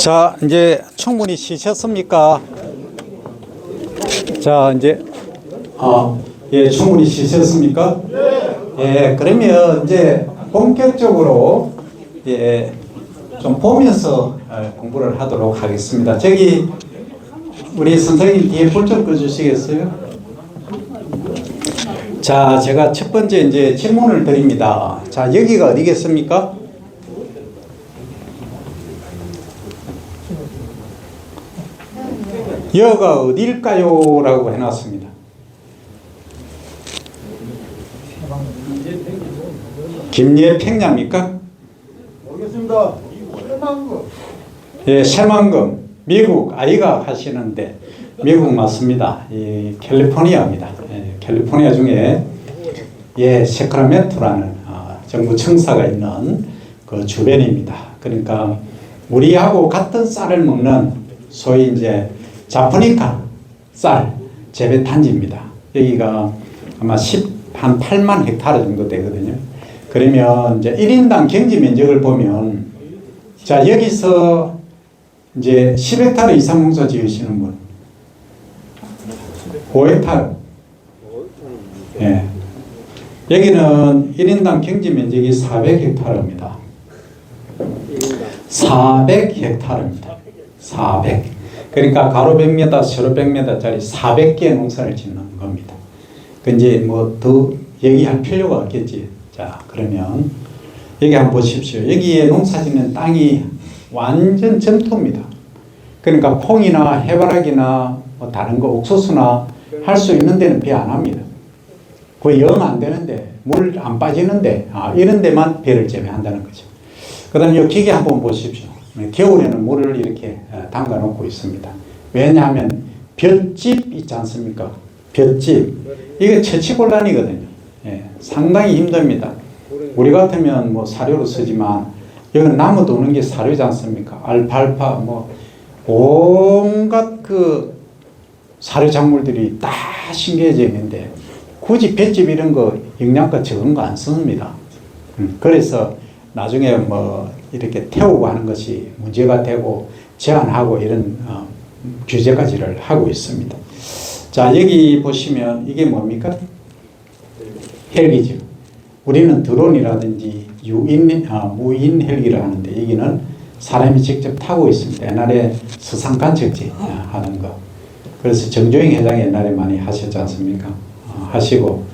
자, 이제 충분히 쉬셨습니까? 자, 이제 예, 충분히 쉬셨습니까? 예, 그러면 이제 본격적으로 예, 좀 보면서 공부를 하도록 하겠습니다. 저기 우리 선생님 뒤에 불 좀 꺼주시겠어요? 자, 제가 첫 번째 이제 질문을 드립니다. 자, 여기가 어디겠습니까? 여가 어딜까요? 라고 해놨습니다. 김예평야입니까? 모르겠습니다. 새만금. 예, 새만금. 미국 아이가 하시는데 미국 맞습니다. 캘리포니아입니다. 예, 캘리포니아 중에 세크라멘토라는 정부 청사가 있는 그 주변입니다. 그러니까 우리하고 같은 쌀을 먹는 소위 이제 자포니카 쌀 재배 단지입니다. 여기가 아마 한 8만 헥타르 정도 되거든요. 그러면 이제 1인당 경지 면적을 보면 자, 여기서 이제 10헥타르 이상 농사 지으시는 분 5헥타르. 예. 여기는 1인당 경지 면적이 400헥타르입니다. 400헥타르입니다. 400. 그러니까 가로 100m, 세로 100m짜리 400개의 농사를 짓는 겁니다. 그 이제 뭐 더 얘기할 필요가 없겠지. 자, 그러면 여기 한번 보십시오. 여기에 농사 짓는 땅이 완전 점토입니다. 그러니까 콩이나 해바라기나 뭐 다른 거 옥수수나 할 수 있는 데는 배 안 합니다. 거의 영 안 되는데 물 안 빠지는데 이런 데만 배를 재배한다는 거죠. 그 다음에 이 기계 한번 보십시오. 겨울에는 물을 이렇게 담가 놓고 있습니다. 왜냐하면 볏짚 있지 않습니까? 볏짚. 이게 처치곤란이거든요. 예, 상당히 힘듭니다. 우리 같으면 뭐 사료로 쓰지만 여기는 나무 도는 게 사료지 않습니까? 알팔파 뭐 온갖 그 사료 작물들이 다 심겨져 있는데 굳이 볏짚 이런 거 영양가 적은 거 안 씁니다. 그래서 나중에 뭐 이렇게 태우고 하는 것이 문제가 되고 제한하고 이런 규제까지를 하고 있습니다. 자, 여기 보시면 이게 뭡니까? 헬기죠. 우리는 드론이라든지 무인 헬기를 하는데 여기는 사람이 직접 타고 있습니다. 옛날에 수상관 적지 하는 거. 그래서 정조영 회장이 옛날에 많이 하셨지 않습니까? 하시고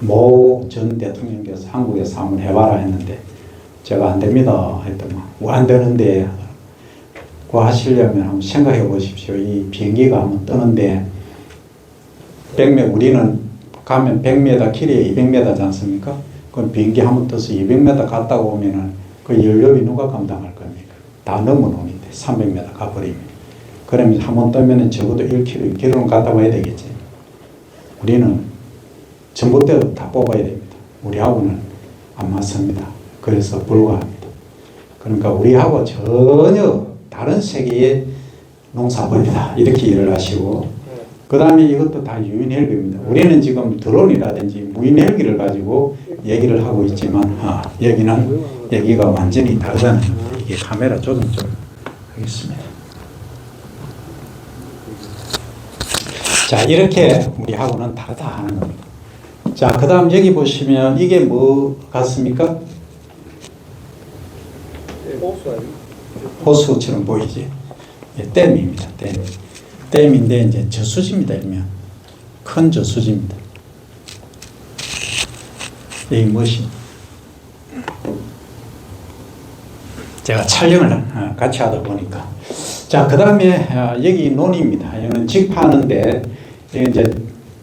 모 전 대통령께서 한국에서 한번 해봐라 했는데 제가 안 됩니다 했더만 뭐 안 되는데 그거 하시려면 한번 생각해 보십시오. 이 비행기가 한번 뜨는데 100m 우리는 가면 100m 길이에 200m지 않습니까? 그럼 비행기 한번 떠서 200m 갔다 오면은 그 연료비 누가 감당할 겁니까? 다 넘어 놓는데 300m 가버리면 그러면 한번 뜨면은 적어도 1km, 2km는 갔다 와야 되겠지. 우리는 전봇대도 다 뽑아야 됩니다. 우리하고는 안 맞습니다. 그래서 불가합니다. 그러니까 우리하고 전혀 다른 세계의 농사벌이다. 이렇게 이해를 하시고 그 다음에 이것도 다 유인 헬기입니다. 우리는 지금 드론이라든지 무인 헬기를 가지고 얘기를 하고 있지만 여기는 얘기가 완전히 다르다는 겁니다. 이게 카메라 조정 좀 하겠습니다. 자, 이렇게 우리하고는 다르다 하는 겁니다. 자, 그 다음 여기 보시면 이게 뭐 같습니까? 호수처럼 보이지? 댐입니다. 댐인데 이제 저수지입니다. 이러면 큰 저수지입니다. 여기 무엇이? 제가 촬영을 같이 하다 보니까 자, 그 다음에 여기 논입니다. 여기는 직파하는데 이제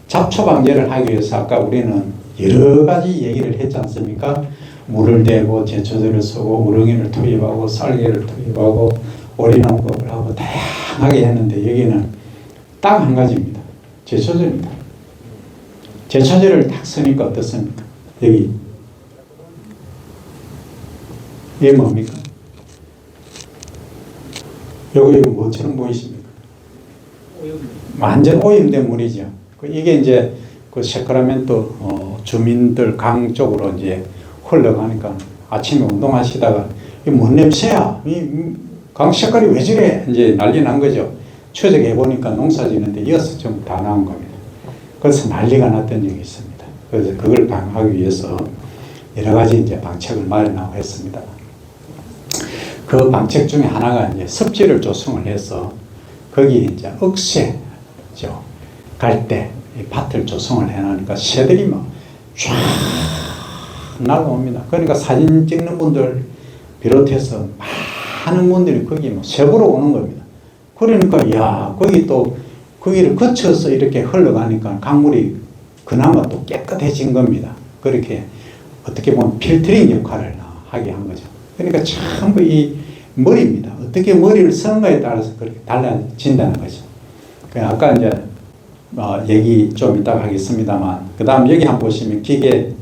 잡초 방제를 하기 위해서 아까 우리는 여러 가지 얘기를 했지 않습니까? 물을 대고 제초제를 쓰고 우렁이를 투입하고 쌀개를 투입하고 오리농법을 하고 다양하게 했는데 여기는 딱 한 가지입니다. 제초제입니다. 제초제를 딱 쓰니까 어떻습니까? 여기 이게 뭡니까? 여기 뭐처럼 보이십니까? 완전 오염된 물이죠. 이게 이제 그 세크라멘토 주민들 강 쪽으로 이제 흘러가니까 아침에 운동하시다가 이 뭔 냄새야? 강 색깔이 왜 저래? 이제 난리 난 거죠. 추적해 보니까 농사 지는데 이어서 전부 다 나온 겁니다. 그래서 난리가 났던 적이 있습니다. 그래서 그걸 방어하기 위해서 여러 가지 이제 방책을 마련하고 했습니다. 그 방책 중에 하나가 이제 습지를 조성을 해서 거기 이제 억새죠. 갈 때 밭을 조성을 해놓으니까 새들이 막 쫙 날아옵니다. 그러니까 사진 찍는 분들 비롯해서 많은 분들이 거기 뭐 새보러 오는 겁니다. 그러니까 야 거기 또 거기를 거쳐서 이렇게 흘러가니까 강물이 그나마 또 깨끗해진 겁니다. 그렇게 어떻게 보면 필터링 역할을 하게 한 거죠. 그러니까 참 이 머리입니다. 어떻게 머리를 쓰는가에 따라서 그렇게 달라진다는 거죠. 아까 이제 얘기 좀 이따가 하겠습니다만, 그 다음 여기 한번 보시면 기계,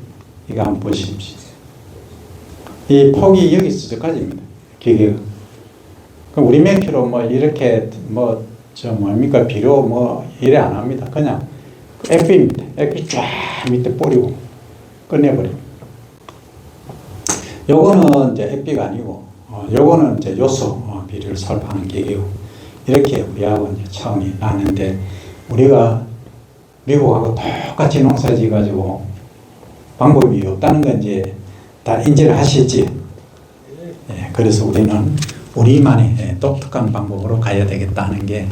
이거 한번 보십시오. 이 폭이 여기서 저까지입니다. 기계가. 그럼 우리 매표로 뭐 이렇게 뭡니까 비료 뭐 이래 안 합니다. 그냥 액비입니다. 액비 쫙 밑에 뿌리고 끝내버립니다. 요거는 이제 액비가 아니고, 요거는 이제 요소 비료를 살포하는 기계고, 이렇게 우리하고 이제 차원이 나는데, 우리가 미국하고 똑같이 농사 지어가지고 방법이 없다는 건 이제 다 인지를 하시지. 예, 그래서 우리는 우리만의 독특한 방법으로 가야 되겠다는 게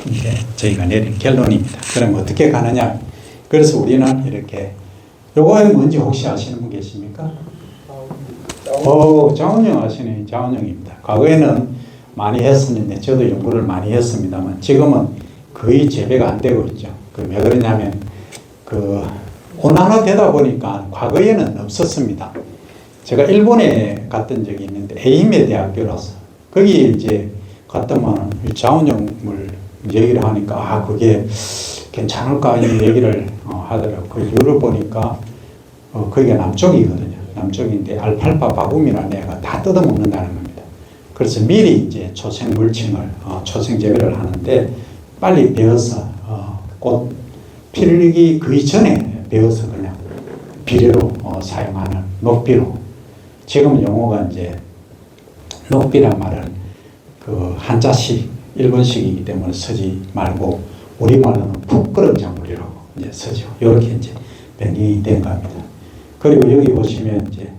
이제 저희가 내린 결론입니다. 그럼 어떻게 가느냐? 그래서 우리는 이렇게, 요거에 뭔지 혹시 아시는 분 계십니까? 자원형 아시네. 자원형입니다. 과거에는 많이 했었는데 저도 연구를 많이 했습니다만 지금은 거의 재배가 안 되고 있죠. 왜 그러냐면 온난화 되다 보니까 과거에는 없었습니다. 제가 일본에 갔던 적이 있는데 에이메 대학교라서 거기 이제 갔더만 자원형을 얘기를 하니까 그게 괜찮을까 이 얘기를 하더라고요. 그 이유를 보니까 거기가 남쪽이거든요. 남쪽인데 알팔파 바구미라는 애가 다 뜯어먹는다는 겁니다. 그래서 미리 이제 초생 물칭을 초생 재배를 하는데 빨리 베어서 꽃 피기 거의 전에 베어서 그냥 비료로 사용하는 녹비로. 지금 용어가 이제 녹비란 말은 그 한자식 일본식이기 때문에 쓰지 말고 우리말로는 푹 끓은 작물이라고 이제 쓰죠. 이렇게 이제 변이 된 겁니다. 그리고 여기 보시면 이제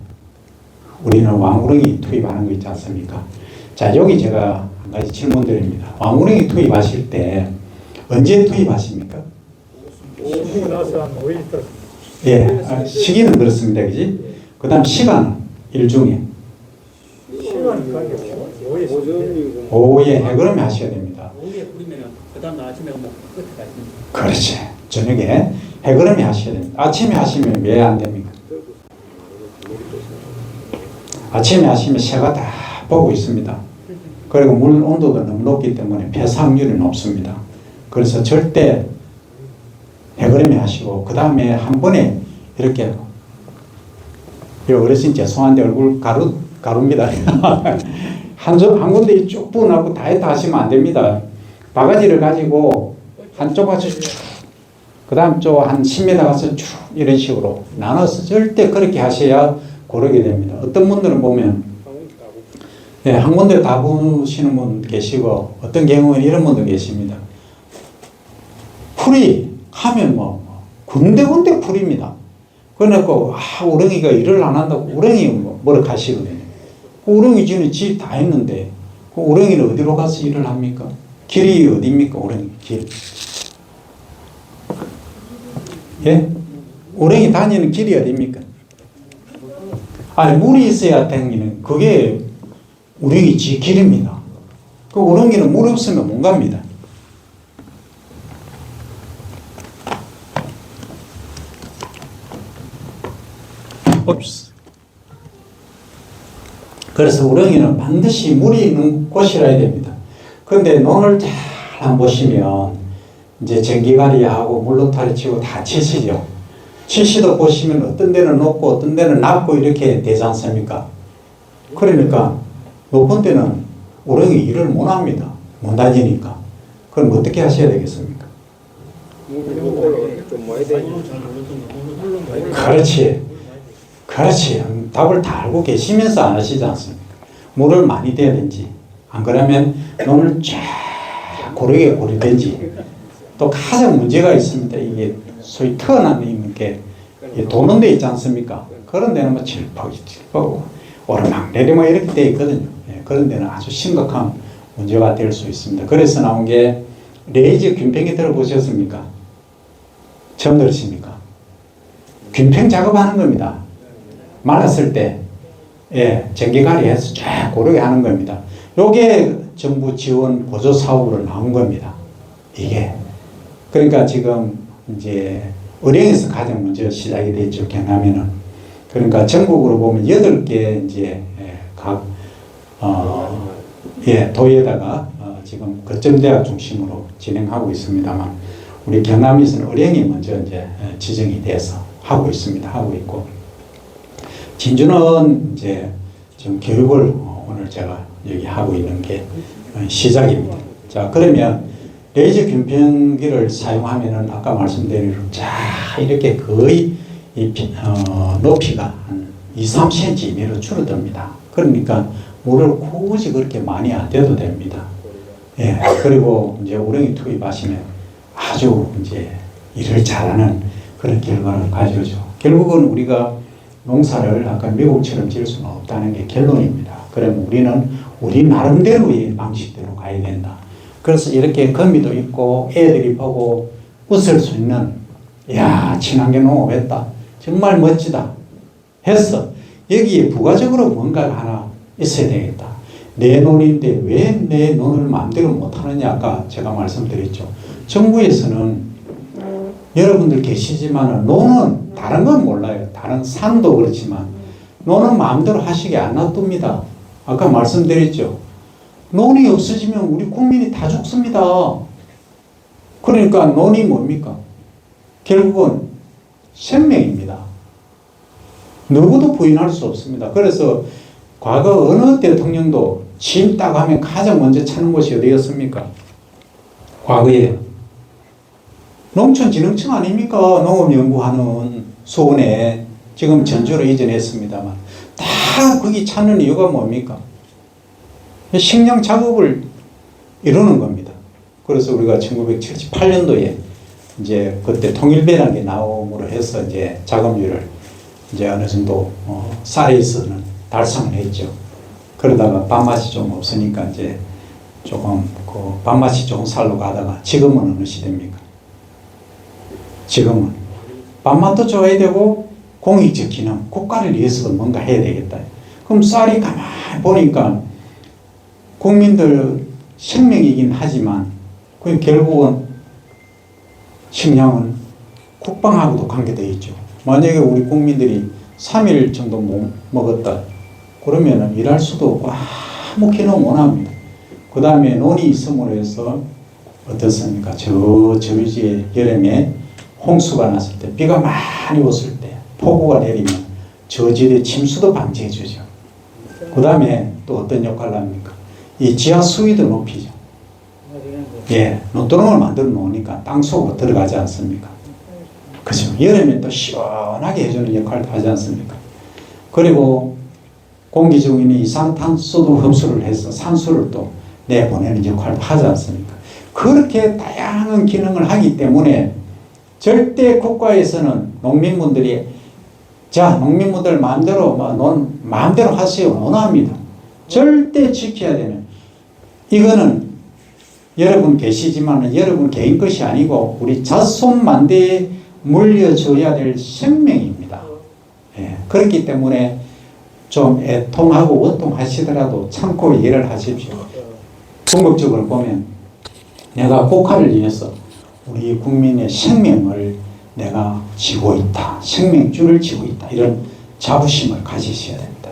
우리는 왕우렁이 투입하는 거 있지 않습니까? 자, 여기 제가 한 가지 질문 드립니다. 왕우렁이 투입하실 때 언제 투입하십니까? 오후 나서 한 5일 있다. 예, 시기는 그렇습니다. 그지? 그 다음 시간은 일중에 시간은 관계없이 오후에 해그름에 하셔야 됩니다. 오후에 뿌리면은 그 다음 날 아침에 뭐 끝에 가시면. 그렇지. 저녁에 해그름에 하셔야 됩니다. 아침에 하시면 왜 안 됩니까? 아침에 하시면 새가 다 보고 있습니다. 그리고 물 온도도 너무 높기 때문에 폐사확률이 높습니다. 그래서 절대 해그름에 하시고 그 다음에 한 번에 이렇게 어르신 죄송한데 얼굴 가루입니다. 한 군데 쭉 부어나고 다 하시면 안 됩니다. 바가지를 가지고 한쪽 가서 쭉, 그 다음 쪽 한 10m 가서 쭉 이런 식으로 나눠서 절대 그렇게 하셔야 고르게 됩니다. 어떤 분들은 보면 한 군데 다 부으시는 분 계시고 어떤 경우에는 이런 분도 계십니다. 풀이 하면 군데군데 풀입니다. 그래놓고 우렁이가 일을 안 한다고 우렁이 뭐라 하시거든요. 그 우렁이 지는 지 다 했는데 그 우렁이는 어디로 가서 일을 합니까? 길이 어디입니까? 우렁이 길. 예? 우렁이 다니는 길이 어디입니까? 아니 물이 있어야 다니는 그게 우렁이 지 길입니다. 그 우렁이는 물 없으면 못 갑니다. 그래서 우렁이는 반드시 물이 있는 곳이라야 됩니다. 그런데 논을 잘 안 보시면 이제 전기가리하고 물로타리 치고 다 치시죠. 치시도 보시면 어떤 데는 높고 어떤 데는 낮고 이렇게 되지 않습니까? 그러니까 높은 데는 우렁이 일을 못 합니다. 못 다니니까. 그럼 어떻게 하셔야 되겠습니까? 그렇지. 그렇지. 답을 다 알고 계시면서 안 하시지 않습니까? 물을 많이 대든지 안 그러면 논을 쫙 고르게 고르든지 또 가장 문제가 있습니다. 이게 소위 터널이 게 도는 데 있지 않습니까? 그런 데는 뭐 질퍽고 오르막내리막 이렇게 돼 있거든요. 예, 그런 데는 아주 심각한 문제가 될 수 있습니다. 그래서 나온 게 레이저 균팽이 들어보셨습니까? 처음 들으십니까? 균팽 작업하는 겁니다. 말랐을 때 예, 전기가리 해서 쫙 고르게 하는 겁니다. 요게 정부 지원 보조 사업으로 나온 겁니다. 이게 그러니까 지금 이제 의령에서 가장 먼저 시작이 됐죠. 경남에는. 그러니까 전국으로 보면 8개 이제 각 도에다가 지금 거점대학 중심으로 진행하고 있습니다만 우리 경남에서는 의령이 먼저 이제 지정이 돼서 하고 있습니다. 하고 있고 진주는 이제 지금 교육을 오늘 제가 여기 하고 있는 게 시작입니다. 자, 그러면 레이저 균평기를 사용하면은 아까 말씀드린 자 이렇게 거의 높이가 한 2-3cm 이내로 줄어듭니다. 그러니까 물을 굳이 그렇게 많이 안 대도 됩니다. 예, 그리고 이제 우렁이 투입하시면 아주 이제 일을 잘하는 그런 결과를 가져오죠. 결국은 우리가 농사를 아까 미국처럼 지을 수는 없다는 게 결론입니다. 그럼 우리는 우리 나름대로의 방식대로 가야 된다. 그래서 이렇게 거미도 있고 애들이 보고 웃을 수 있는 야 친환경 농업했다. 정말 멋지다. 했어. 여기에 부가적으로 뭔가가 하나 있어야 되겠다. 내 논인데 왜 내 논을 마음대로 못하느냐 아까 제가 말씀드렸죠. 정부에서는 여러분들 계시지만 논은 다른 건 몰라요. 다른 산도 그렇지만 논은 마음대로 하시게 안 놔둡니다. 아까 말씀드렸죠. 논이 없어지면 우리 국민이 다 죽습니다. 그러니까 논이 뭡니까? 결국은 생명입니다. 누구도 부인할 수 없습니다. 그래서 과거 어느 대통령도 취임 딱 하면 가장 먼저 찾는 곳이 어디였습니까? 과거에 농촌진흥청 아닙니까? 농업연구하는 수원에 지금 전주로 이전했습니다만 다 거기 찾는 이유가 뭡니까? 식량 작업을 이루는 겁니다. 그래서 우리가 1978년도에 이제 그때 통일배라는 게 나옴으로 해서 이제 작업률을 이제 어느 정도 쌀에서는 달성을 했죠. 그러다가 밥맛이 좀 없으니까 이제 조금 그 밥맛이 좋은 쌀로 가다가 지금은 어느 시대입니까? 지금은 밥맛도 좋아야 되고 공익적 기능, 국가를 위해서도 뭔가 해야 되겠다. 그럼 쌀이 가만히 보니까 국민들 생명이긴 하지만 그 결국은 식량은 국방하고도 관계되어 있죠. 만약에 우리 국민들이 3일 정도 못 먹었다. 그러면은 일할 수도 없고 아무 기능 못 합니다. 그 다음에 논이 있음으로 해서 어떻습니까? 저지의 여름에 홍수가 났을 때 비가 많이 왔을 때 폭우가 내리면 저지대 침수도 방지해 주죠. 그 다음에 또 어떤 역할을 합니까? 이 지하 수위도 높이죠. 예, 논두렁을 만들어 놓으니까 땅속으로 들어가지 않습니까? 그죠? 여름에 또 시원하게 해주는 역할도 하지 않습니까? 그리고 공기 중에 있는 이산탄소도 흡수를 해서 산소를 또 내보내는 역할도 하지 않습니까? 그렇게 다양한 기능을 하기 때문에 절대 국가에서는 농민분들이 자, 농민분들 마음대로 마음대로 하세요. 논합니다. 절대 지켜야 되는 이거는 여러분 계시지만 여러분 개인 것이 아니고 우리 자손만대에 물려줘야 될 생명입니다. 예, 그렇기 때문에 좀 애통하고 원통하시더라도 참고 이해를 하십시오. 궁극적으로 보면 내가 국가를 위해서 우리 국민의 생명을 내가 지고 있다. 생명줄을 지고 있다. 이런 자부심을 가지셔야 됩니다.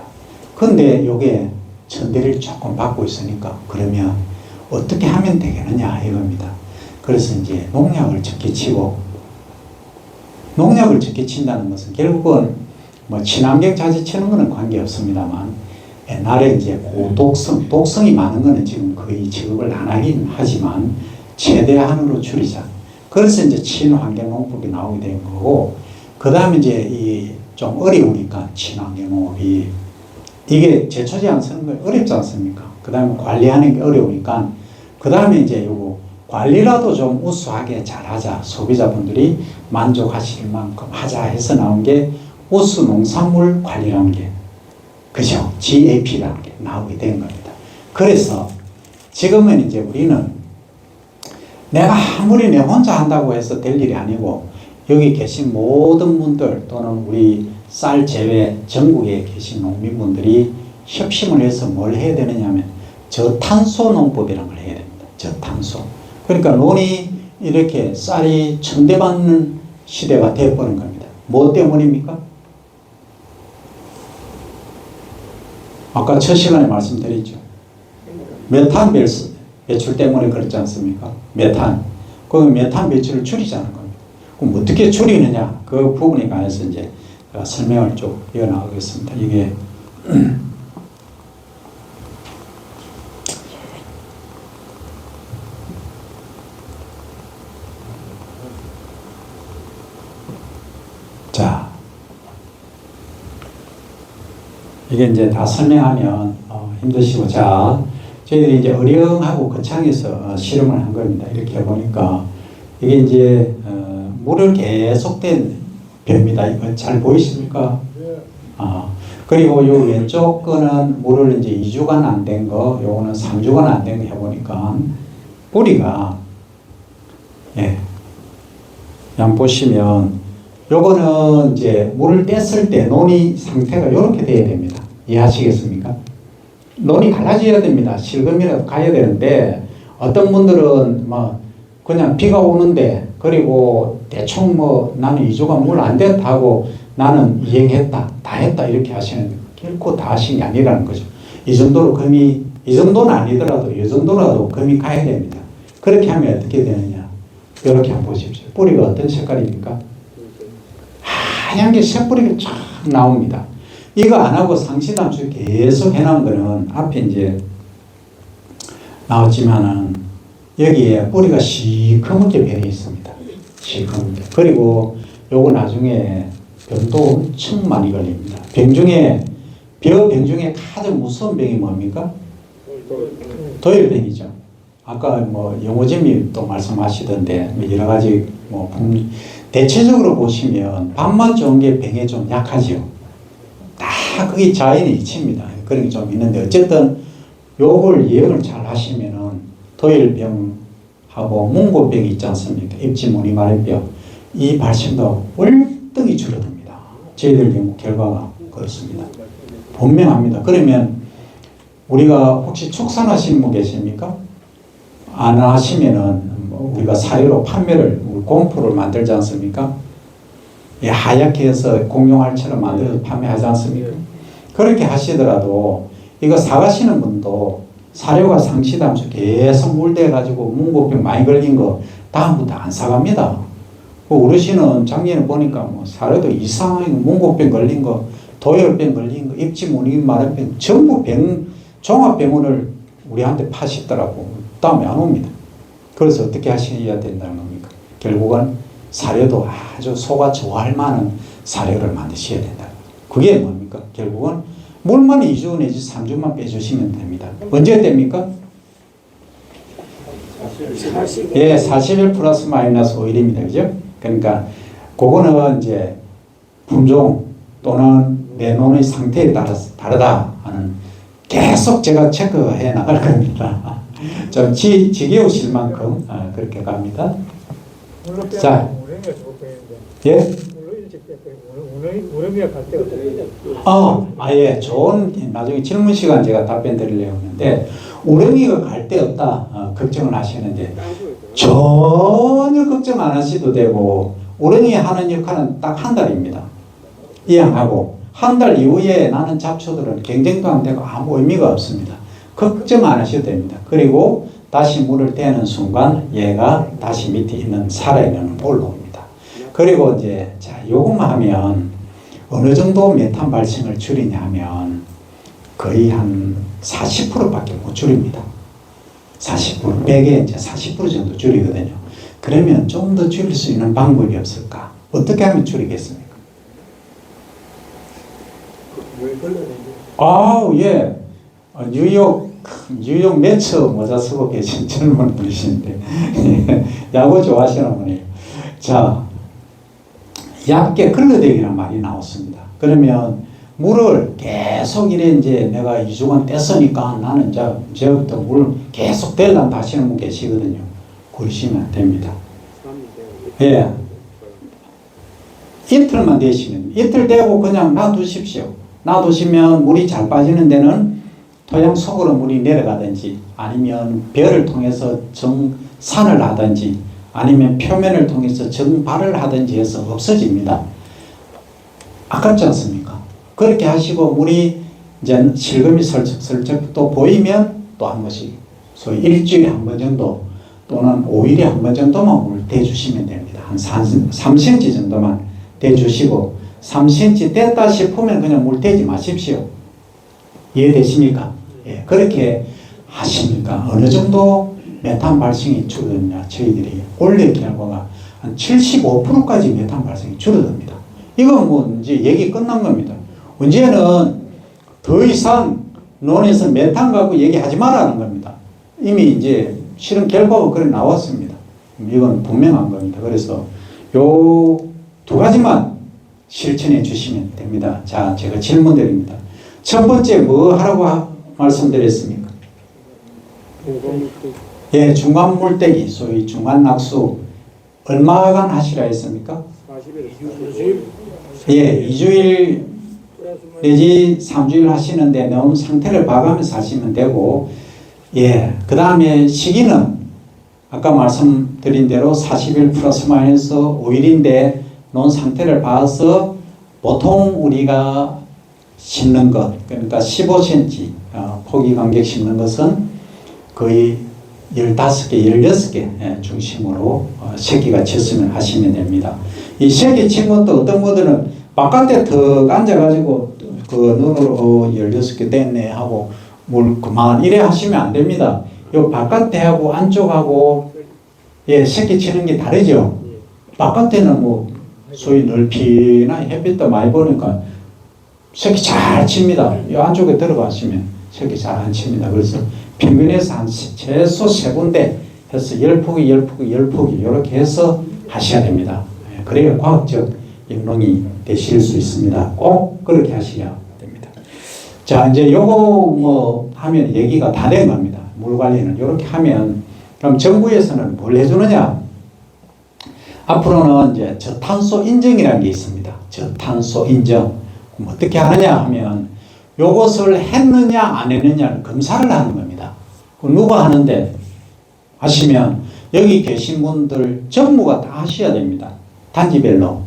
그런데 이게 천대를 조금 받고 있으니까 그러면 어떻게 하면 되겠느냐 이겁니다. 그래서 이제 농약을 적게 치고 농약을 적게 친다는 것은 결국은 뭐 친환경 자재 치는 거는 관계없습니다만 옛날에 이제 고독성, 독성이 많은 거는 지금 거의 지급을 안 하긴 하지만 최대한으로 줄이자. 그래서 이제 친환경 농법이 나오게 된 거고 그 다음에 이제 이 좀 어려우니까 친환경 농업이 이게 제초제 안 쓰는 거 어렵지 않습니까? 그 다음에 관리하는 게 어려우니까 그 다음에 이제 요거 관리라도 좀 우수하게 잘하자, 소비자분들이 만족하실 만큼 하자 해서 나온 게 우수 농산물 관리라는 게, 그죠? GAP라는 게 나오게 된 겁니다. 그래서 지금은 이제 우리는 내가 아무리 내 혼자 한다고 해서 될 일이 아니고 여기 계신 모든 분들 또는 우리 쌀 제외 전국에 계신 농민분들이 협심을 해서 뭘 해야 되느냐 하면 저탄소 농법이라는 걸 해야 됩니다. 저탄소. 그러니까 논이 이렇게 쌀이 천대받는 시대가 되어버린 겁니다. 뭐 때문입니까? 아까 첫 시간에 말씀드렸죠. 메탄 배출 때문에 그렇지 않습니까? 메탄. 그 메탄 배출을 줄이자는 겁니다. 그럼 어떻게 줄이느냐? 그 부분에 관해서 이제 설명을 쭉 이어나가겠습니다. 이게 자, 이게 이제 다 설명하면 힘드시고, 자, 저희들이 이제 어령하고 거창에서 실험을 한 겁니다. 이렇게 해보니까 이게 이제 물을 계속된 벼입니다. 이거 잘 보이십니까? 그리고 요 왼쪽 거는 물을 이제 2주간 안 된 거, 요거는 3주간 안 된 거 해보니까 뿌리가, 예, 한번 보시면 요거는 이제 물을 뗐을 때 논이 상태가 이렇게 돼야 됩니다. 이해하시겠습니까? 논이 갈라져야 됩니다. 실금이라도 가야 되는데 어떤 분들은 뭐 그냥 비가 오는데 그리고 대충 뭐 나는 2주간 물 안 됐다 하고 나는 이행했다, 다 했다 이렇게 하시는데 결코 다 하신 게 아니라는 거죠. 이 정도로 금이, 이 정도는 아니더라도 이 정도라도 금이 가야 됩니다. 그렇게 하면 어떻게 되느냐? 이렇게 한번 보십시오. 뿌리가 어떤 색깔입니까? 하얀 게 새뿌리가 쫙 나옵니다. 이거 안 하고 상시담수 계속 해놓은 거는 앞에 이제 나왔지만은 여기에 뿌리가 시커멓게 변해 있습니다. 시커멓게. 그리고 요거 나중에 병도 엄청 많이 걸립니다. 병 중에 가장 무서운 병이 뭡니까? 도열병이죠. 아까 뭐 영호재님이 또 말씀하시던데 여러 가지 뭐 대체적으로 보시면 밥만 좋은 게 병에 좀 약하죠. 다 그게 자연의 이치입니다. 그런 게 좀 있는데 어쨌든 요걸 이해를 잘 하시면은 도열병하고 몽골병이 있지 않습니까? 입지무늬 마른병, 이 발생도 월등히 줄어듭니다. 저희들 연구 결과가 그렇습니다. 분명합니다. 그러면 우리가 혹시 축산하시는 분 계십니까? 안 하시면은 우리가 사료로 판매를 공포를 만들지 않습니까? 하얗게 해서 공룡알처럼 만들어서 판매하지 않습니까? 그렇게 하시더라도 이거 사가시는 분도 사료가 상시담수 계속 물대 가지고 문고병 많이 걸린 거 다음부터 안 사갑니다. 어르신은 작년에 보니까 뭐 사료도 이상하게 문고병 걸린 거, 도열병 걸린 거, 입지무늬 마른병 전부 병 종합병원을 우리한테 파시더라고. 다음에 안 옵니다. 그래서 어떻게 하셔야 된다는 겁니까? 결국은 사료도 아주 소가 좋아할 만한 사료를 만드셔야 된다. 그게 뭡니까? 결국은 물만 2주 내지 3주만 빼주시면 됩니다. 언제 됩니까? 41 플러스 마이너스 5일입니다. 그죠? 그러니까 그거는 이제 품종 또는 내 논의 상태에 따라서 다르다 하는 계속 제가 체크해 나갈 겁니다. 좀 지겨우실 만큼 그렇게 갑니다. 자, 예? 우렁이가 갈 때가 예, 좋은 나중에 질문 시간 제가 답변 드리려고 하는데 우렁이가 갈 데 없다 걱정을 하시는데 전혀 걱정 안 하셔도 되고 우렁이 하는 역할은 딱 한 달입니다. 이양하고 한 달 이후에 나는 잡초들은 경쟁도 안 되고 아무 의미가 없습니다. 걱정 안 하셔도 됩니다. 그리고 다시 물을 떼는 순간 얘가 다시 밑에 있는 살아있는 올라옵니다. 그리고 이제 자 요것만 하면 어느 정도 메탄 발생을 줄이냐 하면 거의 한 40%밖에 못 줄입니다. 40%, 100에 이제 40% 정도 줄이거든요. 그러면 좀 더 줄일 수 있는 방법이 없을까? 어떻게 하면 줄이겠습니까? 아, 예. 뉴욕 매처 모자 쓰고 계신 젊은 분이신데, 야구 좋아하시는 분이에요. 자, 얇게 걸러대기란 말이 나왔습니다. 그러면 물을 계속 이래 이제 내가 2주간 뗐으니까 나는 이제부터 물 계속 댈란다 하시는 분 계시거든요. 그러시면 됩니다. 예. 이틀만 되시면, 이틀 되고 그냥 놔두십시오. 놔두시면 물이 잘 빠지는 데는 토양 속으로 물이 내려가든지 아니면 벼를 통해서 정산을 하든지 아니면 표면을 통해서 정발을 하든지 해서 없어집니다. 아깝지 않습니까? 그렇게 하시고 물이 이제 실금이 슬쩍슬쩍 또 보이면 또 한 번씩 소위 일주일에 한 번 정도 또는 5일에 한 번 정도만 물 대주시면 됩니다. 한 3cm 정도만 대주시고 3cm 됐다 싶으면 그냥 물 대지 마십시오. 이해되십니까? 예, 그렇게 하시니까 어느 정도 메탄 발생이 줄어드냐 저희들이 올해 결과가 한 75%까지 메탄 발생이 줄어듭니다. 이건 뭐 이제 얘기 끝난 겁니다. 문제는 더 이상 논에서 메탄 갖고 얘기하지 말라는 겁니다. 이미 이제 실험 결과가 그래 나왔습니다. 이건 분명한 겁니다. 그래서 요 두 가지만 실천해 주시면 됩니다. 자, 제가 질문 드립니다. 첫 번째 뭐 하라고 말씀드렸습니까? 예, 중간 물떼기, 소위 중간 낙수 얼마간 하시라 했습니까? 40일. 예, 2주일 내지 3주일 하시는데 너무 상태를 봐가면서 하시면 되고, 예, 그 다음에 시기는 아까 말씀드린 대로 40일 플러스 마이너스 5일인데 논 상태를 봐서 보통 우리가 심는 것, 그러니까 15cm 포기 간격 심는 것은 거의 15개, 16개 중심으로 새끼가 쳤으면 하시면 됩니다. 이 새끼 친 것도 어떤 분들은 바깥에 턱 앉아가지고 그 눈으로 16개 됐네 하고 물 그만 이래 하시면 안 됩니다. 요 바깥에하고 안쪽하고 예, 새끼 치는 게 다르죠. 바깥에는 뭐 소위 넓이나 햇빛도 많이 보니까 새끼 잘 칩니다. 이 안쪽에 들어가시면 새끼 잘 안 칩니다. 그래서 평균에서 한 최소 3군데 해서 10포기, 10포기, 10포기 이렇게 해서 하셔야 됩니다. 그래야 과학적 영농이 되실 수 있습니다. 꼭 그렇게 하셔야 됩니다. 자, 이제 요거 뭐 하면 얘기가 다 된 겁니다. 물 관리는 이렇게 하면 그럼 정부에서는 뭘 해주느냐? 앞으로는 이제 저탄소 인정이라는 게 있습니다. 저탄소 인정. 어떻게 하느냐 하면 요것을 했느냐 안 했느냐를 검사를 하는 겁니다. 누가 하는데 하시면 여기 계신 분들 전부가 다 하셔야 됩니다. 단지별로.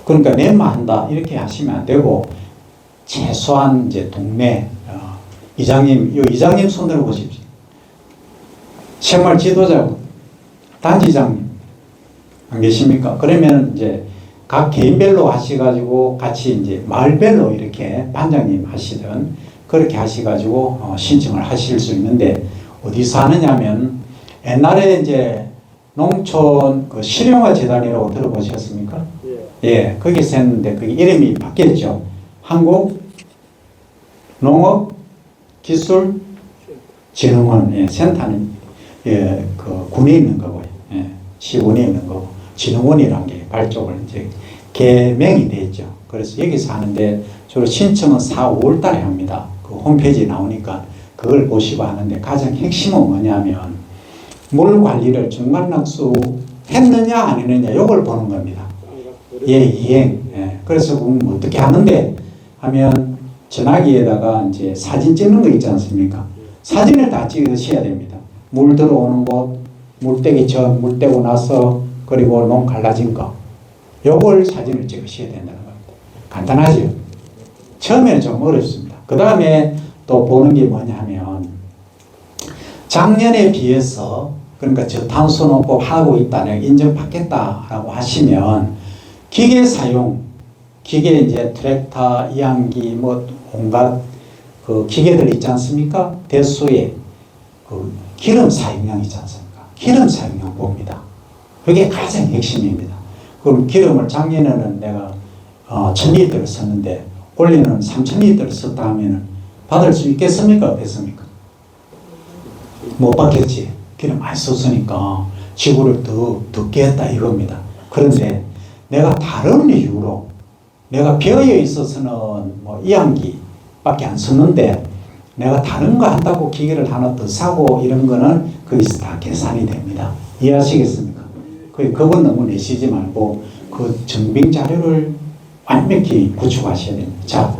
그러니까 내만 한다 이렇게 하시면 안 되고 최소한 이제 동네 이장님, 요 이장님 손들어 보십시오. 생활 지도자 단지장님 안 계십니까? 그러면 이제 각 개인별로 하셔가지고 같이 이제 마을별로 이렇게 반장님 하시든 그렇게 하셔가지고 신청을 하실 수 있는데 어디서 하느냐면 옛날에 이제 농촌 그 실용화 재단이라고 들어보셨습니까? 예, 거기서 했는데 그 이름이 바뀌었죠. 한국 농업 기술 진흥원 예, 센터는 예, 그 군에 있는 거고요. 예, 시군에 있는 거고. 진흥원이라는 게 발족을 이제 개명이 되죠. 그래서 여기서 하는데 주로 신청은 4, 5월 달에 합니다. 그 홈페이지에 나오니까 그걸 보시고 하는데 가장 핵심은 뭐냐면 물 관리를 중간 낙수 했느냐 안 했느냐 이걸 보는 겁니다. 예, 이행. 예. 그래서 그럼 어떻게 하는데 하면 전화기에다가 이제 사진 찍는 거 있지 않습니까? 사진을 다 찍으셔야 됩니다. 물 들어오는 곳, 물 떼기 전, 물 떼고 나서 그리고 농 갈라진 거 요걸 사진을 찍으셔야 된다는 겁니다. 간단하죠? 처음에는 좀 어렵습니다. 그 다음에 또 보는 게 뭐냐 하면 작년에 비해서 그러니까 저탄소 농법 하고 있다 내가 인정받겠다라고 하시면 기계 사용 기계 이제 트랙터, 이항기 뭐 온갖 그 기계들 있지 않습니까? 대수에 그 기름 사용량 있지 않습니까? 기름 사용량 봅니다. 그게 가장 핵심입니다. 그럼 기름을 작년에는 내가 1000리터를 썼는데 원래는 3,000리터를 썼다 하면 받을 수 있겠습니까? 없겠습니까? 못 받겠지. 기름 많이 썼으니까 지구를 더 깨했다 이겁니다. 그런데 내가 다른 이유로 내가 비어에 있어서는 뭐 이항기밖에 안 썼는데 내가 다른 거 한다고 기계를 하나 더 사고 이런 거는 거기서 다 계산이 됩니다. 이해하시겠습니까? 그건 너무 내시지 말고 그 증빙 자료를 완벽히 구축하셔야 됩니다. 자,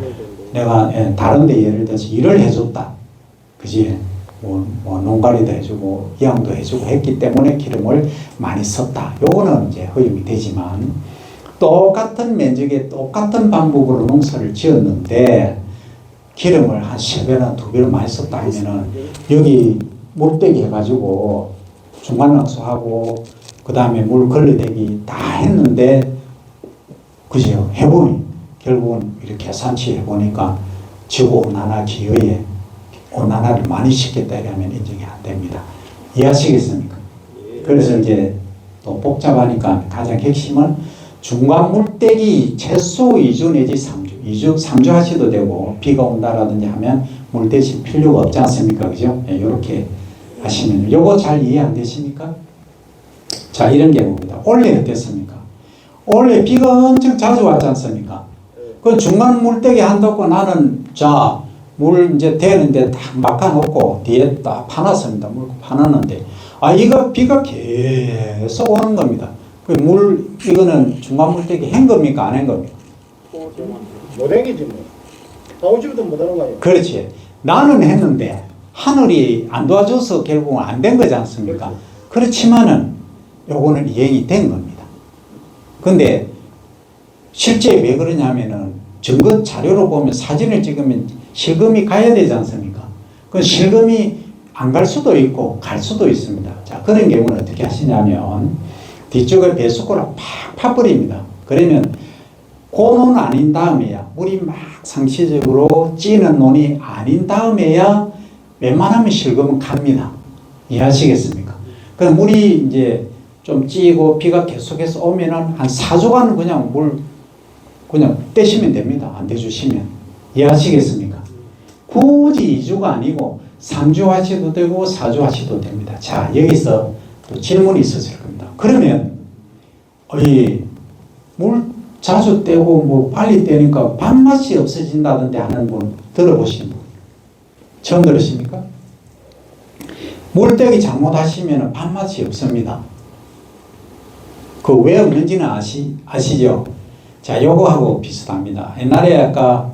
내가 다른 데 예를 들어서 일을 해줬다. 그지? 뭐 농가리도 해주고 이양도 해주고 했기 때문에 기름을 많이 썼다. 요거는 이제 허용이 되지만 똑같은 면적에 똑같은 방법으로 농사를 지었는데 기름을 한 3배나 2배로 많이 썼다 하면은 여기 물대기 해가지고 중간낙수하고 그 다음에 물 걸러대기 다 했는데 그죠? 해보니 결국은 이렇게 계산치 해보니까 지구온난화 기여에 온난화를 많이 시켰다 이러면 인정이 안 됩니다. 이해하시겠습니까? 그래서 이제 또 복잡하니까 가장 핵심은 중간 물대기 최소 2주 내지 3주 하셔도 되고 비가 온다라든지 하면 물 대신 필요가 없지 않습니까? 그죠? 이렇게 하시면 요거 잘 이해 안 되십니까? 자, 이런 경우입니다. 올해 어땠습니까? 올해 비가 엄청 자주 왔지 않습니까? 그 중간 물대기 한다고 나는 자, 물 이제 되는데 딱 막아놓고 뒤에 딱 파놨습니다. 물 파놨는데 이거 비가 계속 오는 겁니다. 그 물 이거는 중간 물대기 한 겁니까? 안 한 겁니까? 못행이지 뭐. 나오지도 못하는 거예요. 그렇지. 나는 했는데 하늘이 안 도와줘서 결국은 안 된 거지 않습니까? 그렇지만은 요거는 이행이 된 겁니다. 근데 실제 왜 그러냐면은 증거 자료로 보면 사진을 찍으면 실금이 가야 되지 않습니까? 그 실금이 안 갈 수도 있고 갈 수도 있습니다. 자, 그런 경우는 어떻게 하시냐면 뒤쪽에 배수구를 팍 파버립니다. 그러면 고논 아닌 다음에야 물이 막 상시적으로 찌는 논이 아닌 다음에야 웬만하면 실금은 갑니다. 이해하시겠습니까? 그럼 물이 이제 좀 찌고 비가 계속해서 오면은 한 4주간 그냥 물 그냥 떼시면 됩니다. 안 대주시면. 이해하시겠습니까? 굳이 2주가 아니고 3주 하셔도 되고 4주 하셔도 됩니다. 자, 여기서 또 질문이 있었을 겁니다. 그러면 물 자주 떼고 뭐 빨리 떼니까 밥맛이 없어진다던데 하는 분 들어보신 분 처음 들으십니까? 물떼기 잘못하시면 밥맛이 없습니다. 그 왜 없는지는 아시죠? 자, 요거하고 비슷합니다. 옛날에 아까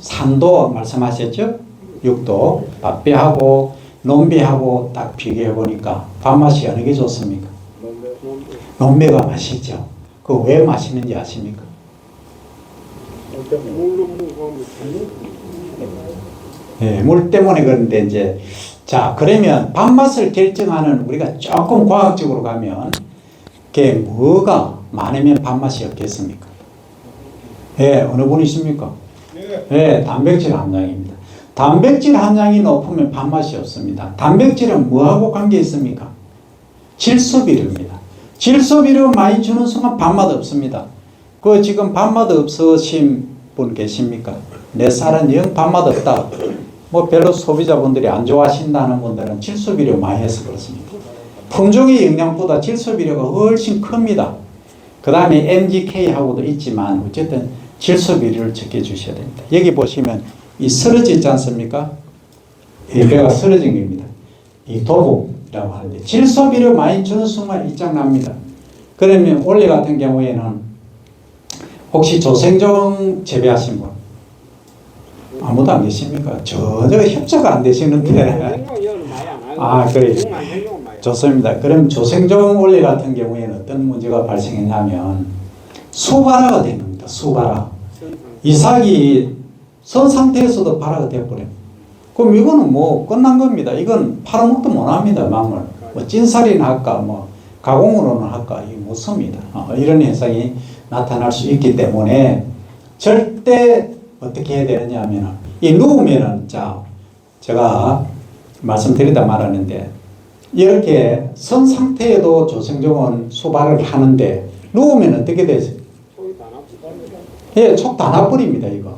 산도 말씀하셨죠? 육도, 밥배하고 논배하고 딱 비교해 보니까 밥맛이 어느 게 좋습니까? 논배가 맛있죠. 그 왜 맛있는지 아십니까? 네, 물 때문에 그런데 이제 자, 그러면 밥맛을 결정하는 우리가 조금 과학적으로 가면 그게 뭐가 많으면 밥맛이 없겠습니까? 예, 어느 분이십니까? 예, 단백질 함량입니다. 단백질 함량이 높으면 밥맛이 없습니다. 단백질은 뭐하고 관계 있습니까? 질소비료입니다. 질소비료 많이 주는 순간 밥맛 없습니다. 그 지금 밥맛 없으신 분 계십니까? 내 쌀은 영 밥맛 없다. 뭐 별로 소비자분들이 안 좋아하신다는 분들은 질소비료 많이 해서 그렇습니다. 품종의 영양보다 질소비료가 훨씬 큽니다. 그 다음에 MGK하고도 있지만 어쨌든 질소비료를 적게 주셔야 됩니다. 여기 보시면 이 쓰러져 있지 않습니까? 이 배가 쓰러진 겁니다. 이 도복이라고 하는데 질소비료 많이 주는 순간 입장납니다. 그러면 올해 같은 경우에는 혹시 조생종 재배하신 분? 아무도 안 계십니까? 전혀 협조가 안 되시는데. 아, 그래요. 좋습니다. 그럼 조생종 원리 같은 경우에는 어떤 문제가 발생했냐면 수발화가 된 겁니다. 수발화. 이삭이 선 상태에서도 발화가 되어버려요. 그럼 이거는 뭐 끝난 겁니다. 이건 팔아먹도 못합니다. 망을. 뭐 찐살이나 할까 뭐 가공으로는 할까 이게 못 씁니다. 이런 현상이 나타날 수 있기 때문에 절대 어떻게 해야 되느냐 하면 이 누우면은 자 제가 말씀드리다 말하는데 이렇게 선 상태에도 조생종은 수발을 하는데 누우면 어떻게 되죠? 예, 촉 다 나버립니다 이거.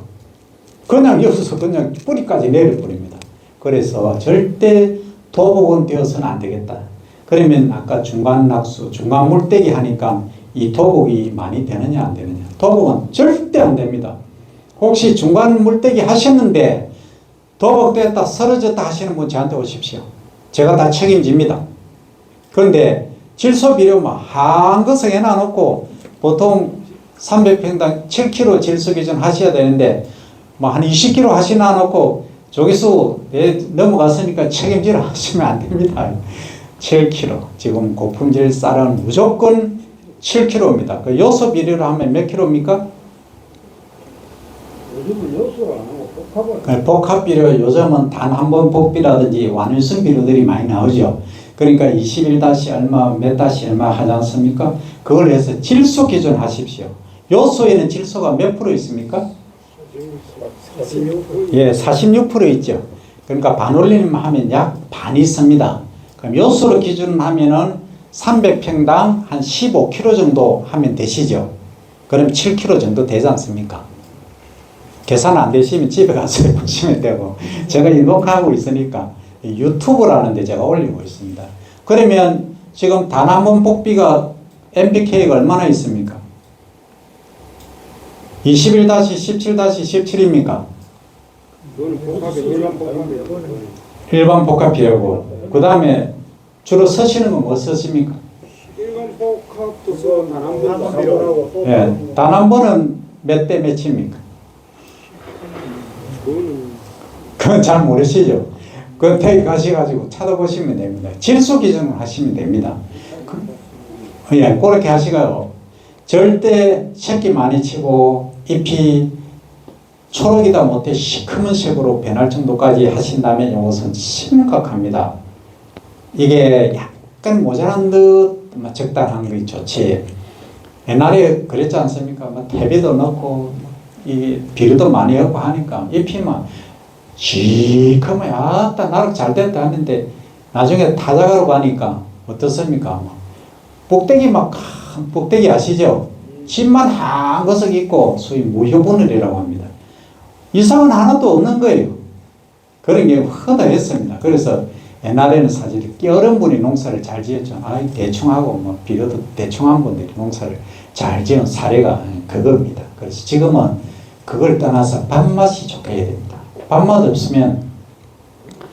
그냥 여기서 그냥 뿌리까지 내려버립니다. 그래서 절대 도복은 되어서는 안 되겠다. 그러면 아까 중간 낙수, 중간 물떼기 하니까 이 도복이 많이 되느냐 안 되느냐. 도복은 절대 안 됩니다. 혹시 중간 물떼기 하셨는데 도복됐다 쓰러졌다 하시는 분 저한테 오십시오. 제가 다 책임집니다. 그런데 질소비료 한 것을 해놔놓고 보통 300평당 7kg 질소 기준 하셔야 되는데 한 20kg 하시나 놓고 조기수 넘어갔으니까 책임질 하시면 안 됩니다. 7kg. 지금 고품질 쌀은 무조건 7kg입니다. 그 요소 비료로 하면 몇 킬로입니까? 요즘은 요소를 안 하고 복합을. 복합 비료 요즘은 단 한 번 복비라든지 완일성 비료들이 많이 나오죠. 그러니까 21 다시 얼마, 몇 다시 얼마 하지 않습니까? 그걸 해서 질소 기준 하십시오. 요소에는 질소가 몇 프로 있습니까? 46%. 예, 46% 있죠. 그러니까 반올림 하면 약 반이 있습니다. 그럼 요소로 기준하면은 300평당 한 15kg 정도 하면 되시죠. 그럼 7kg 정도 되지 않습니까? 계산 안 되시면 집에 가서 보시면 되고, 제가 이 녹화하고 있으니까 유튜브라는 데 제가 올리고 있습니다. 그러면 지금 단 한 번 복비가 NPK가 얼마나 있습니까? 21-17-17입니까? 일반 복합비료고, 그 다음에 주로 쓰시는 건 뭐 쓰십니까? 일반 복합도 써, 단한 번도 써. 예, 단 한 번은 몇 대 몇입니까? 그건 잘 모르시죠? 그건 태기 가셔가지고 찾아보시면 됩니다. 질소 기준을 하시면 됩니다. 예, 그렇게 하시고요. 절대 새끼 많이 치고 잎이 초록이다 못해 시커먼 색으로 변할 정도까지 하신다면 이것은 심각합니다. 이게 약간 모자란 듯 적당한 게 좋지. 옛날에 그랬지 않습니까? 퇴비도 넣고 이 비료도 많이 넣고 하니까 잎이 막 시커먼 아따 나락 잘 됐다 하는데 나중에 타작하러 가니까 어떻습니까? 꼭대기 꼭대기 아시죠? 집만 한 거석 있고 소위 무효분을이라고 합니다. 이상은 하나도 없는 거예요. 그런 게 허다했습니다. 그래서 옛날에는 사실 어른 분이 농사를 잘 지었죠. 대충 하고 비료도 대충 한 분들이 농사를 잘 지은 사례가 그겁니다. 그래서 지금은 그걸 떠나서 밥맛이 좋게 해야 됩니다. 밥맛 없으면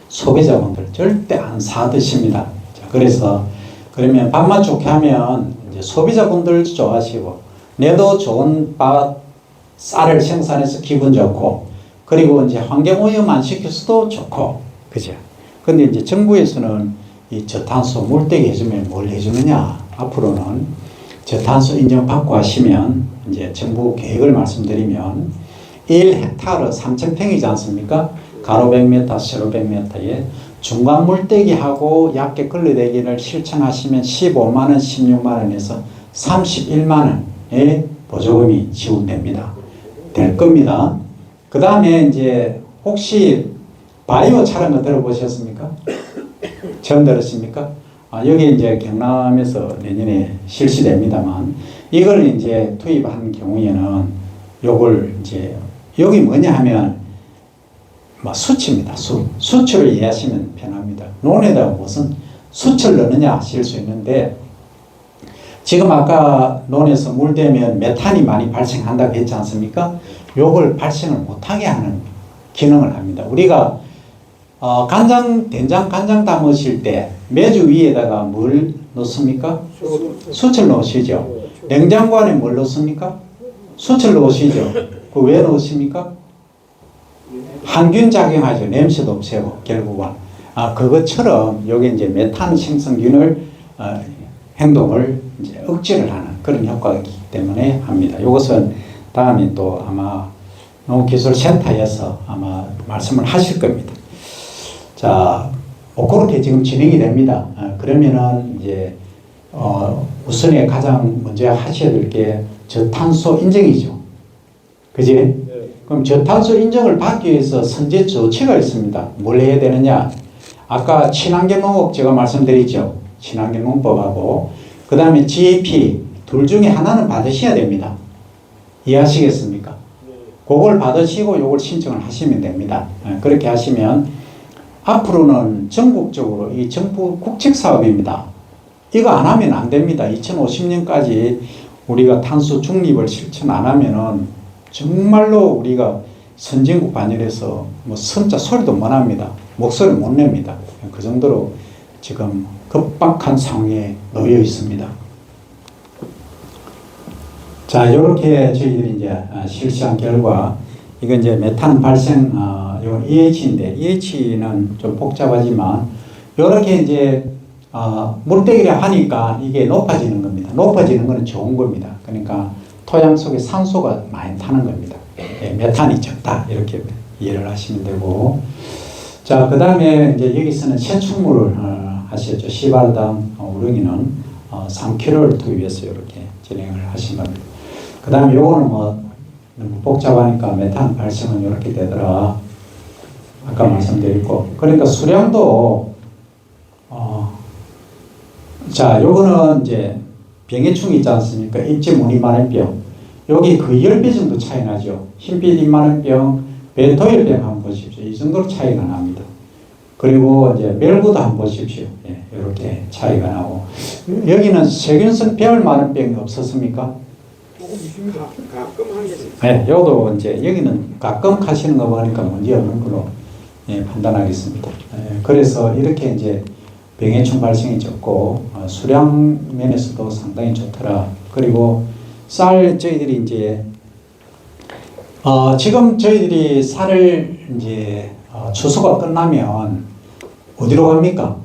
소비자분들 절대 안 사 드십니다. 자, 그래서 그러면 밥맛 좋게 하면 이제 소비자분들도 좋아하시고 내도 좋은 쌀을 생산해서 기분 좋고 그리고 이제 환경 오염 안 시켜서도 좋고 그죠? 근데 이제 정부에서는 이 저탄소 물떼기 해주면 뭘 해주느냐? 앞으로는 저탄소 인정받고 하시면 이제 정부 계획을 말씀드리면 1헥타르 3,000평이지 않습니까? 가로 100m, 세로 100m에 중간 물떼기하고 얕게 걸러대기를 실천하시면 15만원, 16만원에서 31만원의 보조금이 지원됩니다. 될 겁니다. 그 다음에 이제 혹시 바이오 차량을 들어보셨습니까? 처음 들었습니까? 여기 이제 경남에서 내년에 실시됩니다만 이걸 이제 투입한 경우에는 요걸 이제 여기 뭐냐 하면 수치입니다. 수치를 이해하시면 편합니다. 논에다가 무슨 수치를 넣느냐 하실 수 있는데 지금 아까 논에서 물 대면 메탄이 많이 발생한다고 했지 않습니까? 요걸 발생을 못하게 하는 기능을 합니다. 우리가 간장, 된장, 간장 담으실 때 메주 위에다가 뭘 넣습니까? 수치를 넣으시죠. 냉장고 안에 뭘 넣습니까? 수치를 넣으시죠. 그 왜 넣으십니까? 항균 작용하죠. 냄새도 없애고 결국은 그것처럼 여기 이제 메탄 생성균을 행동을 이제 억제를 하는 그런 효과가 있기 때문에 합니다. 이것은 다음에 또 아마 농기술센터에서 아마 말씀을 하실 겁니다. 자, 그렇게 지금 진행이 됩니다. 그러면은 이제 우선에 가장 먼저 하셔야 될 게 저탄소 인정이죠. 그지? 네. 그럼 저탄소 인정을 받기 위해서 선제 조치가 있습니다. 뭘 해야 되느냐? 아까 친환경 농업 제가 말씀드렸죠. 친환경 농법하고 그 다음에 GAP 둘 중에 하나는 받으셔야 됩니다. 이해하시겠습니까? 네. 그걸 받으시고 요걸 신청을 하시면 됩니다. 그렇게 하시면 앞으로는 전국적으로 이 정부 국책 사업입니다. 이거 안 하면 안 됩니다. 2050년까지 우리가 탄소 중립을 실천 안 하면은 정말로 우리가 선진국 반열에서 뭐 선자 소리도 못 합니다. 목소리 못 냅니다. 그 정도로 지금 급박한 상황에 놓여 있습니다. 자, 이렇게 저희들이 이제 실시한 결과, 이건 이제 메탄 발생, 요 EH인데, EH는 좀 복잡하지만, 이렇게 이제, 물때기를 하니까 이게 높아지는 겁니다. 높아지는 것은 좋은 겁니다. 그러니까 토양 속에 산소가 많이 타는 겁니다. 메탄이 적다. 이렇게 이해를 하시면 되고. 자, 그 다음에 이제 여기서는 세충물을 하셨죠. 시바르당 우릉이는 3kg를 투입해서 이렇게 진행을 하신 겁니다. 그 다음에 요거는 뭐 너무 복잡하니까 메탄 발생은 이렇게 되더라. 아까 말씀드렸고. 그러니까 수량도 자, 요거는 이제 병해충이 있지 않습니까? 입지 무늬만행병. 여기 거의 10배 정도 차이 나죠. 흰빛 입만행병, 베토일병 한번 보십시오. 이 정도로 차이가 납니다. 그리고 이제 멜구도 한번 보십시오. 예, 이렇게 차이가 나고. 여기는 세균성 배열만행병이 없었습니까? 가끔 한 개씩. 네, 요도 이제 여기는 가끔 하시는 거 보니까 문제 없는 걸로 예, 판단하겠습니다. 예, 그래서 이렇게 이제 병해충 발생이 적고 수량 면에서도 상당히 좋더라. 그리고 쌀 저희들이 이제 지금 저희들이 쌀을 이제 추수가 끝나면 어디로 갑니까?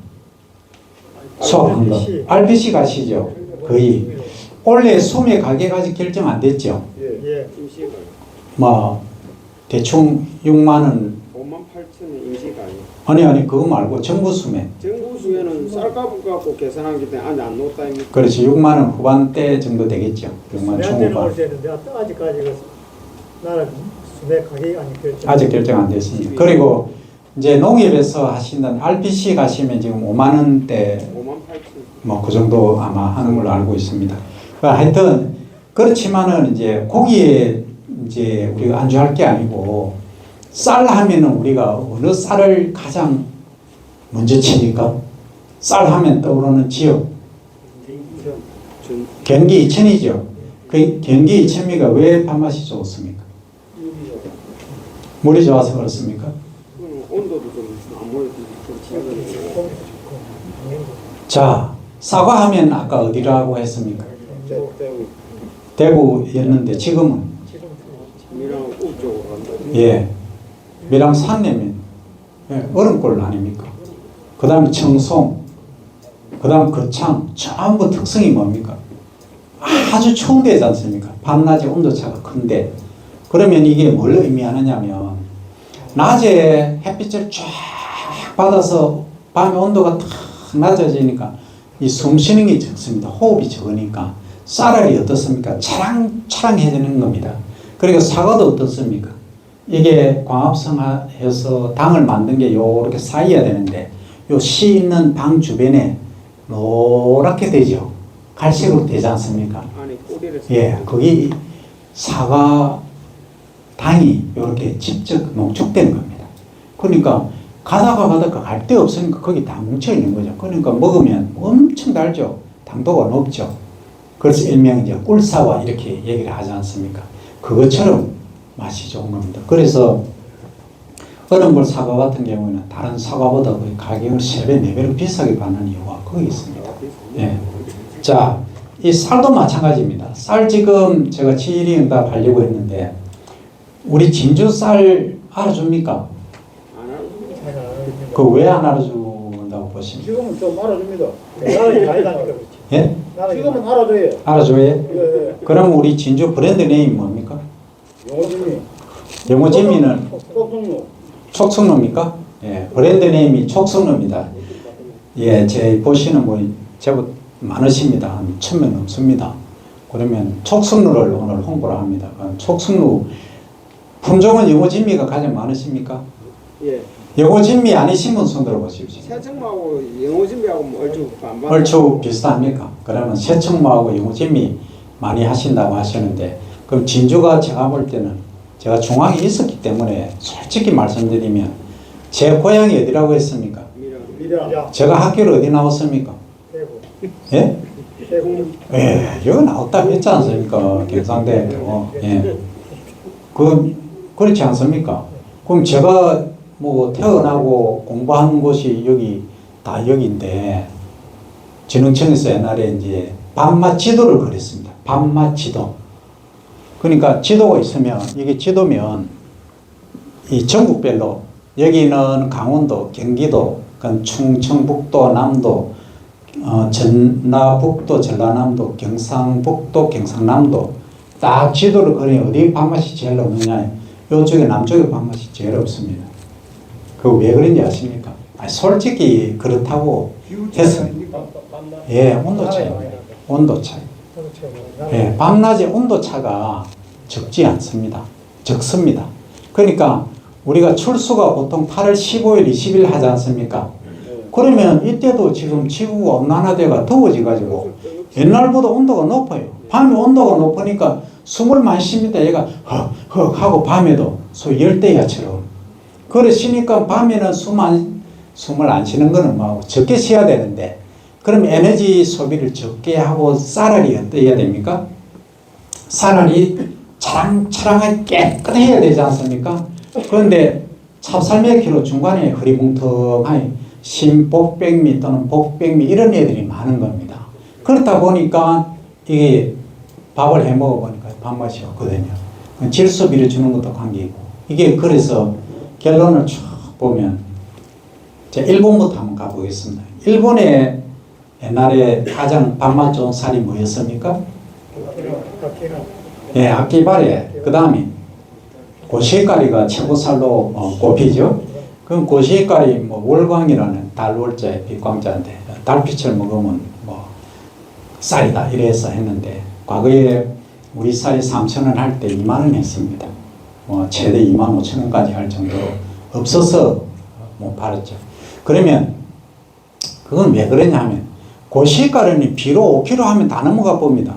수확한 거. RPC 가시죠. 거의. 원래 소매 가격 아직 결정 안 됐죠. 예. 임시가. 뭐 대충 6만 원. 58,000원 임시가 아니에요. 아니 그거 말고 정부 수매. 정부 수에는 쌀값 갖고 계산하기 때문에 안에 안 놓았다입니까? 그렇지. 6만 원 후반대 정도 되겠죠. 6만 중후반. 아직까지 나는 수매 가격이 아직 결정 안 됐습니다. 그리고 이제 농협에서 하신다는 RPC 가시면 지금 5만 원대 58,000원. 뭐 그 정도 아마 하는 걸로 알고 있습니다. 하여튼 그렇지만은 이제 고기에 이제 우리가 안주할 게 아니고 쌀 하면은 우리가 어느 쌀을 가장 먼저 칩니까? 쌀 하면 떠오르는 지역 경기 이천이죠. 그 경기 이천미가 왜 밥맛이 좋습니까? 물이 좋아서 그렇습니까? 온도도 좀 아무래도 좀 자, 사과하면 아까 어디라고 했습니까? 대구였는데 지금은 미랑 우쪽으로 간다. 예, 밀양 산내면 예, 얼음골 아닙니까? 그 다음에 청송, 그 다음 거창, 전부 특성이 뭡니까? 아주 추운 데지 않습니까? 밤낮의 온도차가 큰데, 그러면 이게 뭘 의미하느냐면 낮에 햇빛을 쫙 받아서 밤에 온도가 탁 낮아지니까 이 숨쉬는 게 적습니다. 호흡이 적으니까 쌀알이 어떻습니까? 차랑해지는 겁니다. 그리고 사과도 어떻습니까? 이게 광합성해서 당을 만든 게 요렇게 쌓여야 되는데 요 씨 있는 방 주변에 노랗게 되죠. 갈색으로 되지 않습니까? 안에 꼬리를 예, 거기 사과 당이 이렇게 직접 농축되는 겁니다. 그러니까 가다가 갈 데 없으니까 거기 다 뭉쳐 있는 거죠. 그러니까 먹으면 엄청 달죠. 당도가 높죠. 그래서 일명 이제 꿀사과 이렇게 얘기를 하지 않습니까? 그것처럼 맛이 좋은 겁니다. 그래서 얼음골 사과 같은 경우는 다른 사과보다 거의 가격을 3배, 4배로 비싸게 받는 이유가 거기 있습니다. 예. 자, 이 쌀도 마찬가지입니다. 쌀 지금 제가 질의응답 하려고 했는데 우리 진주 쌀 알아줍니까? 안 하고 그 왜 안 알아준다고 보십니까? 지금은 좀 알아줍니다. 나는 많이 다니까 그렇지. 예? 지금은 알아줘요. 알아줘요? 예. 그럼 우리 진주 브랜드 네임 뭡니까? 영어진이. 영어 진미는 꼭종로. 촉성로입니까? 예, 브랜드 네임이 촉성로입니다. 예, 제 보시는 분이 제법 많으십니다. 한 1000명 넘습니다. 그러면 촉성로를 오늘 홍보를 합니다. 촉성로 품종은 영어 진미가 가장 많으십니까? 예. 영어 진미 아니신 분 손 들어보십시오. 새청마하고 영어 준비하고 뭐 얼추 반반. 얼추 비슷합니까? 그러면 새청마하고 영어 진미 많이 하신다고 하시는데 그럼 진주가 제가 볼 때는 제가 중앙에 있었기 때문에 솔직히 말씀드리면 제 고향이 어디라고 했습니까? 미량. 제가 학교를 어디 나왔습니까? 대구. 예? 대구. 예, 여기 나왔다 했지 않습니까? 경상대. 예. 그렇지 않습니까? 그럼 제가 뭐 태어나고 공부한 곳이 여기 다 여기인데 진흥청에서 옛날에 이제 밤맛 지도를 그렸습니다. 밤맛 지도. 그러니까 지도가 있으면 이게 지도면 이 전국별로 여기는 강원도, 경기도, 충청북도, 남도, 전라북도, 전라남도, 경상북도, 경상남도 딱 지도를 그리면 어디 밥맛이 제일 없느냐? 이쪽에 남쪽에 밥맛이 제일 없습니다. 그거 왜 그런지 아십니까? 아니, 솔직히 그렇다고 해서 예, 온도 차이입니다. 온도 차이. 예, 밤낮의 온도 차가 적지 않습니다. 적습니다. 그러니까 우리가 출수가 보통 8월 15일, 20일 하지 않습니까? 그러면 이때도 지금 지구가 온난화대가 더워져가지고 옛날보다 온도가 높아요. 밤에 온도가 높으니까 숨을 많이 쉽니다. 얘가 헉헉 하고 밤에도 소위 열대야처럼. 그러시니까 밤에는 숨을 안 쉬는 거는 뭐 적게 쉬어야 되는데 그럼 에너지 소비를 적게 하고 쌀알이 어떠해야 됩니까? 쌀알이 차랑차랑하게 깨끗해야 되지 않습니까? 그런데 찹쌀 몇 킬로 중간에 흐리뭉텅하니 심복백미 또는 복백미 이런 애들이 많은 겁니다. 그렇다 보니까 이게 밥을 해 먹어보니까 밥맛이 없거든요. 질소비를 주는 것도 관계이고 이게 그래서 결론을 쭉 보면 제가 일본부터 한번 가보겠습니다. 일본에 옛날에 가장 밥맛 좋은 쌀이 뭐였습니까? 예, 아키바레. 그 다음에 고시가리가 최고 쌀로 꼽히죠. 그럼 고시가리 뭐 월광이라는 달월자에 빛광자인데 달빛을 먹으면 뭐 쌀이다 이래서 했는데 과거에 우리 쌀이 3,000원 할 때 2만 원 했습니다. 최대 2만 5천 원까지 할 정도로 없어서 못 팔았죠. 그러면 그건 왜 그러냐 하면 고시가루는 비로 5kg 하면 다 넘어가 봅니다.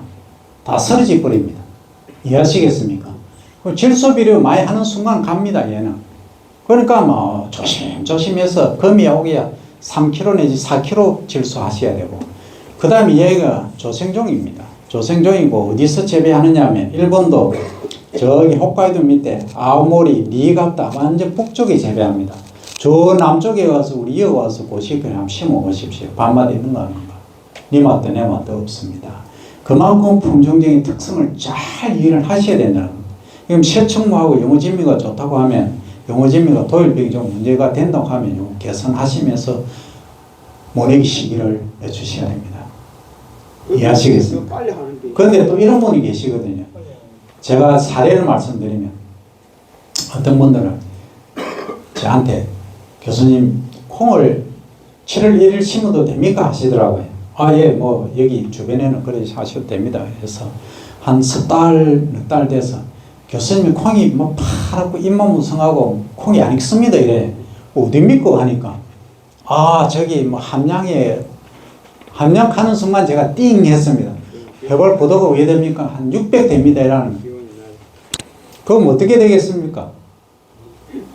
다 쓰러져 버립니다. 이해하시겠습니까? 질소비료 많이 하는 순간 갑니다. 얘는. 그러니까 뭐 조심조심해서 금이 오기야 3kg 내지 4kg 질소하셔야 되고 그 다음에 얘가 조생종입니다. 조생종이고 어디서 재배하느냐 하면 일본도 저기 홋카이도 밑에 아오모리, 니가타 완전 북쪽에 재배합니다. 저 남쪽에 와서 우리 이어와서 고시가루 한번 심어보십시오. 밤마다 있는 거 아닌가. 니 맛도 내 맛도 없습니다. 그만큼 품종적인 특성을 잘 이해를 하셔야 된다는 겁니다. 그럼 쇠청무하고 용어진미가 좋다고 하면 용어진미가 도일병이 좀 문제가 된다고 하면 요 개선하시면서 모내기 시기를 내주셔야 됩니다. 이해하시겠습니까? 빨리 하는데. 그런데 또 이런 분이 계시거든요. 제가 사례를 말씀드리면 어떤 분들은 저한테 교수님 콩을 7월 1일 심어도 됩니까? 하시더라고요. 아, 예, 뭐 여기 주변에는 그래 하셔도 됩니다. 그래서 한 석 달, 넉 달 돼서 교수님 콩이 뭐 파랗고 잎만 무성하고 콩이 안 익습니다. 이래. 어디 믿고 하니까 아, 저기 뭐 함량하는 순간 제가 띵 했습니다. 해볼 보도가 왜 됩니까? 한 600 됩니다. 이라는. 그럼 어떻게 되겠습니까?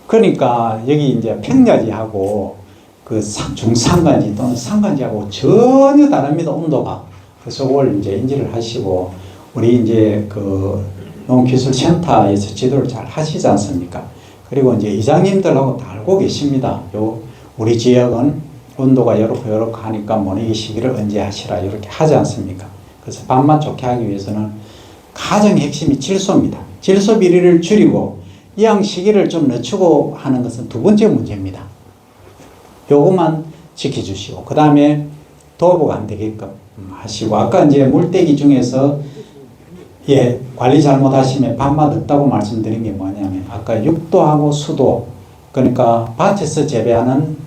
그러니까 여기 이제 평야지하고 그 중산간지 또는 산간지하고 전혀 다릅니다. 온도가. 그래서 그걸 이제 인지를 하시고 우리 이제 그 농기술센터에서 지도를 잘 하시지 않습니까? 그리고 이제 이장님들하고 다 알고 계십니다. 요 우리 지역은 온도가 이렇고 하니까 모내기 시기를 언제 하시라 이렇게 하지 않습니까? 그래서 밥맛 좋게 하기 위해서는 가장 핵심이 질소입니다. 질소 비리를 줄이고 이양 시기를 좀 늦추고 하는 것은 두 번째 문제입니다. 요것만 지켜주시고 그 다음에 도보가 안 되게끔 하시고 아까 이제 물떼기 중에서 예 관리 잘못하시면 밥맛 없다고 말씀드린 게 뭐냐면 아까 육도하고 수도 그러니까 밭에서 재배하는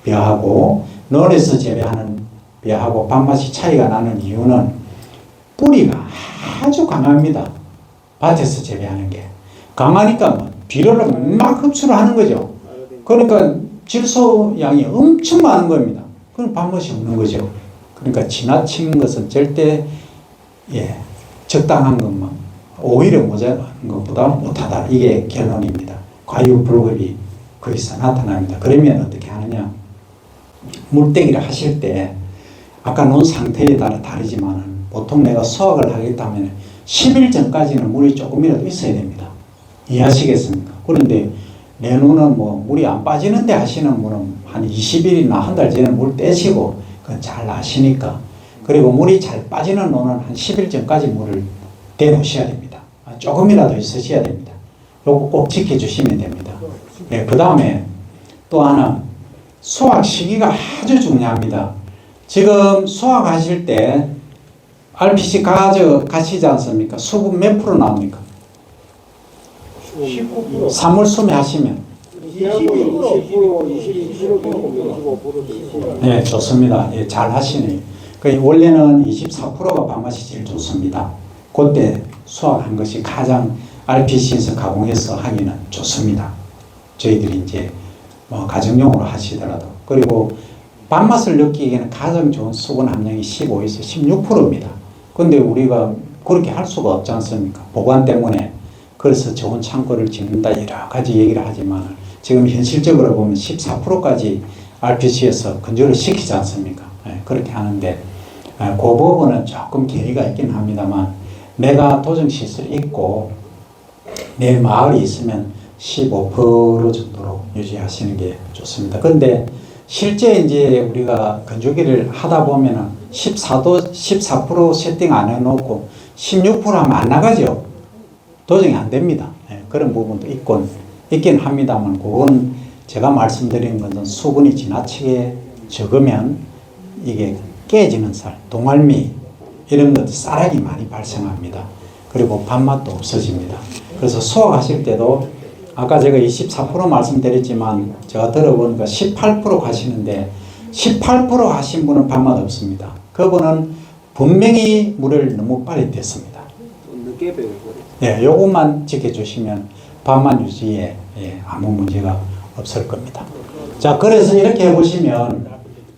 벼하고 논에서 재배하는 벼하고 밥맛이 차이가 나는 이유는 뿌리가 아주 강합니다. 밭에서 재배하는 게 강하니까 뭐 비료를 막 흡수를 하는 거죠. 그러니까 질소 양이 엄청 많은 겁니다. 그럼 밥맛이 없는 거죠. 그러니까 지나친 것은 절대 예 적당한 것만 오히려 모자란 것보다 못하다. 이게 결론입니다. 과유불급이 거기서 나타납니다. 그러면 어떻게 하느냐? 물떼기를 하실 때 아까 놓은 상태에 따라 다르지만 보통 내가 수확을 하겠다면 10일 전까지는 물이 조금이라도 있어야 됩니다. 이해하시겠습니까? 그런데 내 눈은 뭐 물이 안 빠지는데 하시는 분은 한 20일이나 한 달 전에 물 떼시고 그건 잘 아시니까. 그리고 물이 잘 빠지는 논은 한 10일 전까지 물을 대놓으셔야 됩니다. 조금이라도 있으셔야 됩니다. 요거 꼭 지켜주시면 됩니다. 네, 그 다음에 또 하나, 수확 시기가 아주 중요합니다. 지금 수확하실 때 RPC 가시지 않습니까? 수분 몇 프로 나옵니까? 19%. 사물수매 하시면 22% 네, 좋습니다. 예, 잘 하시네요. 원래는 24%가 밥맛이 제일 좋습니다. 그때 수확한 것이 가장 RPC에서 가공해서 하기는 좋습니다. 저희들이 이제 뭐 가정용으로 하시더라도. 그리고 밥맛을 느끼기에는 가장 좋은 수분 함량이 15에서 16%입니다. 근데 우리가 그렇게 할 수가 없지 않습니까? 보관 때문에. 그래서 좋은 창고를 짓는다 여러 가지 얘기를 하지만 지금 현실적으로 보면 14%까지 RPC에서 건조를 시키지 않습니까? 네, 그렇게 하는데 그 부분은 조금 괴리가 있긴 합니다만 내가 도정시설이 있고 내 마을이 있으면 15% 정도로 유지하시는 게 좋습니다. 근데 실제 이제 우리가 건조기를 하다 보면은 14% 세팅 안 해놓고 16% 하면 안 나가죠. 도정이 안 됩니다. 네, 그런 부분도 있긴 합니다만 그건 제가 말씀드린 것은 수분이 지나치게 적으면 이게 깨지는 살, 동알미 이런 것들 쌀알이 많이 발생합니다. 그리고 밥맛도 없어집니다. 그래서 수확하실 때도 아까 제가 24% 말씀드렸지만 제가 들어보니까 18% 가시는데 18% 하신 분은 밥맛 없습니다. 그분은 분명히 물을 너무 빨리 뗐습니다. 늦게 배워버려. 네, 요것만 지켜주시면 밥맛 유지에 아무 문제가 없을 겁니다. 자, 그래서 이렇게 해보시면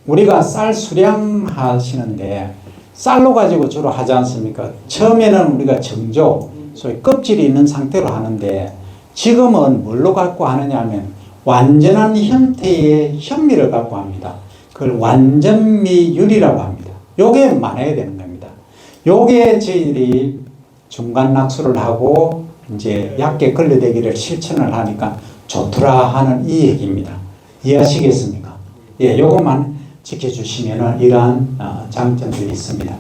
우리가 쌀 수량 하시는데 쌀로 가지고 주로 하지 않습니까? 처음에는 우리가 정조, 소위 껍질이 있는 상태로 하는데 지금은 뭘로 갖고 하느냐 하면 완전한 형태의 현미를 갖고 합니다. 그걸 완전미율이라고 합니다. 요게 많아야 되는 겁니다. 요게 저희들이 중간 낙수를 하고 이제 얇게 걸러대기를 실천을 하니까 좋더라 하는 이 얘기입니다. 이해하시겠습니까? 예, 요것만 지켜주시면 이러한 장점들이 있습니다.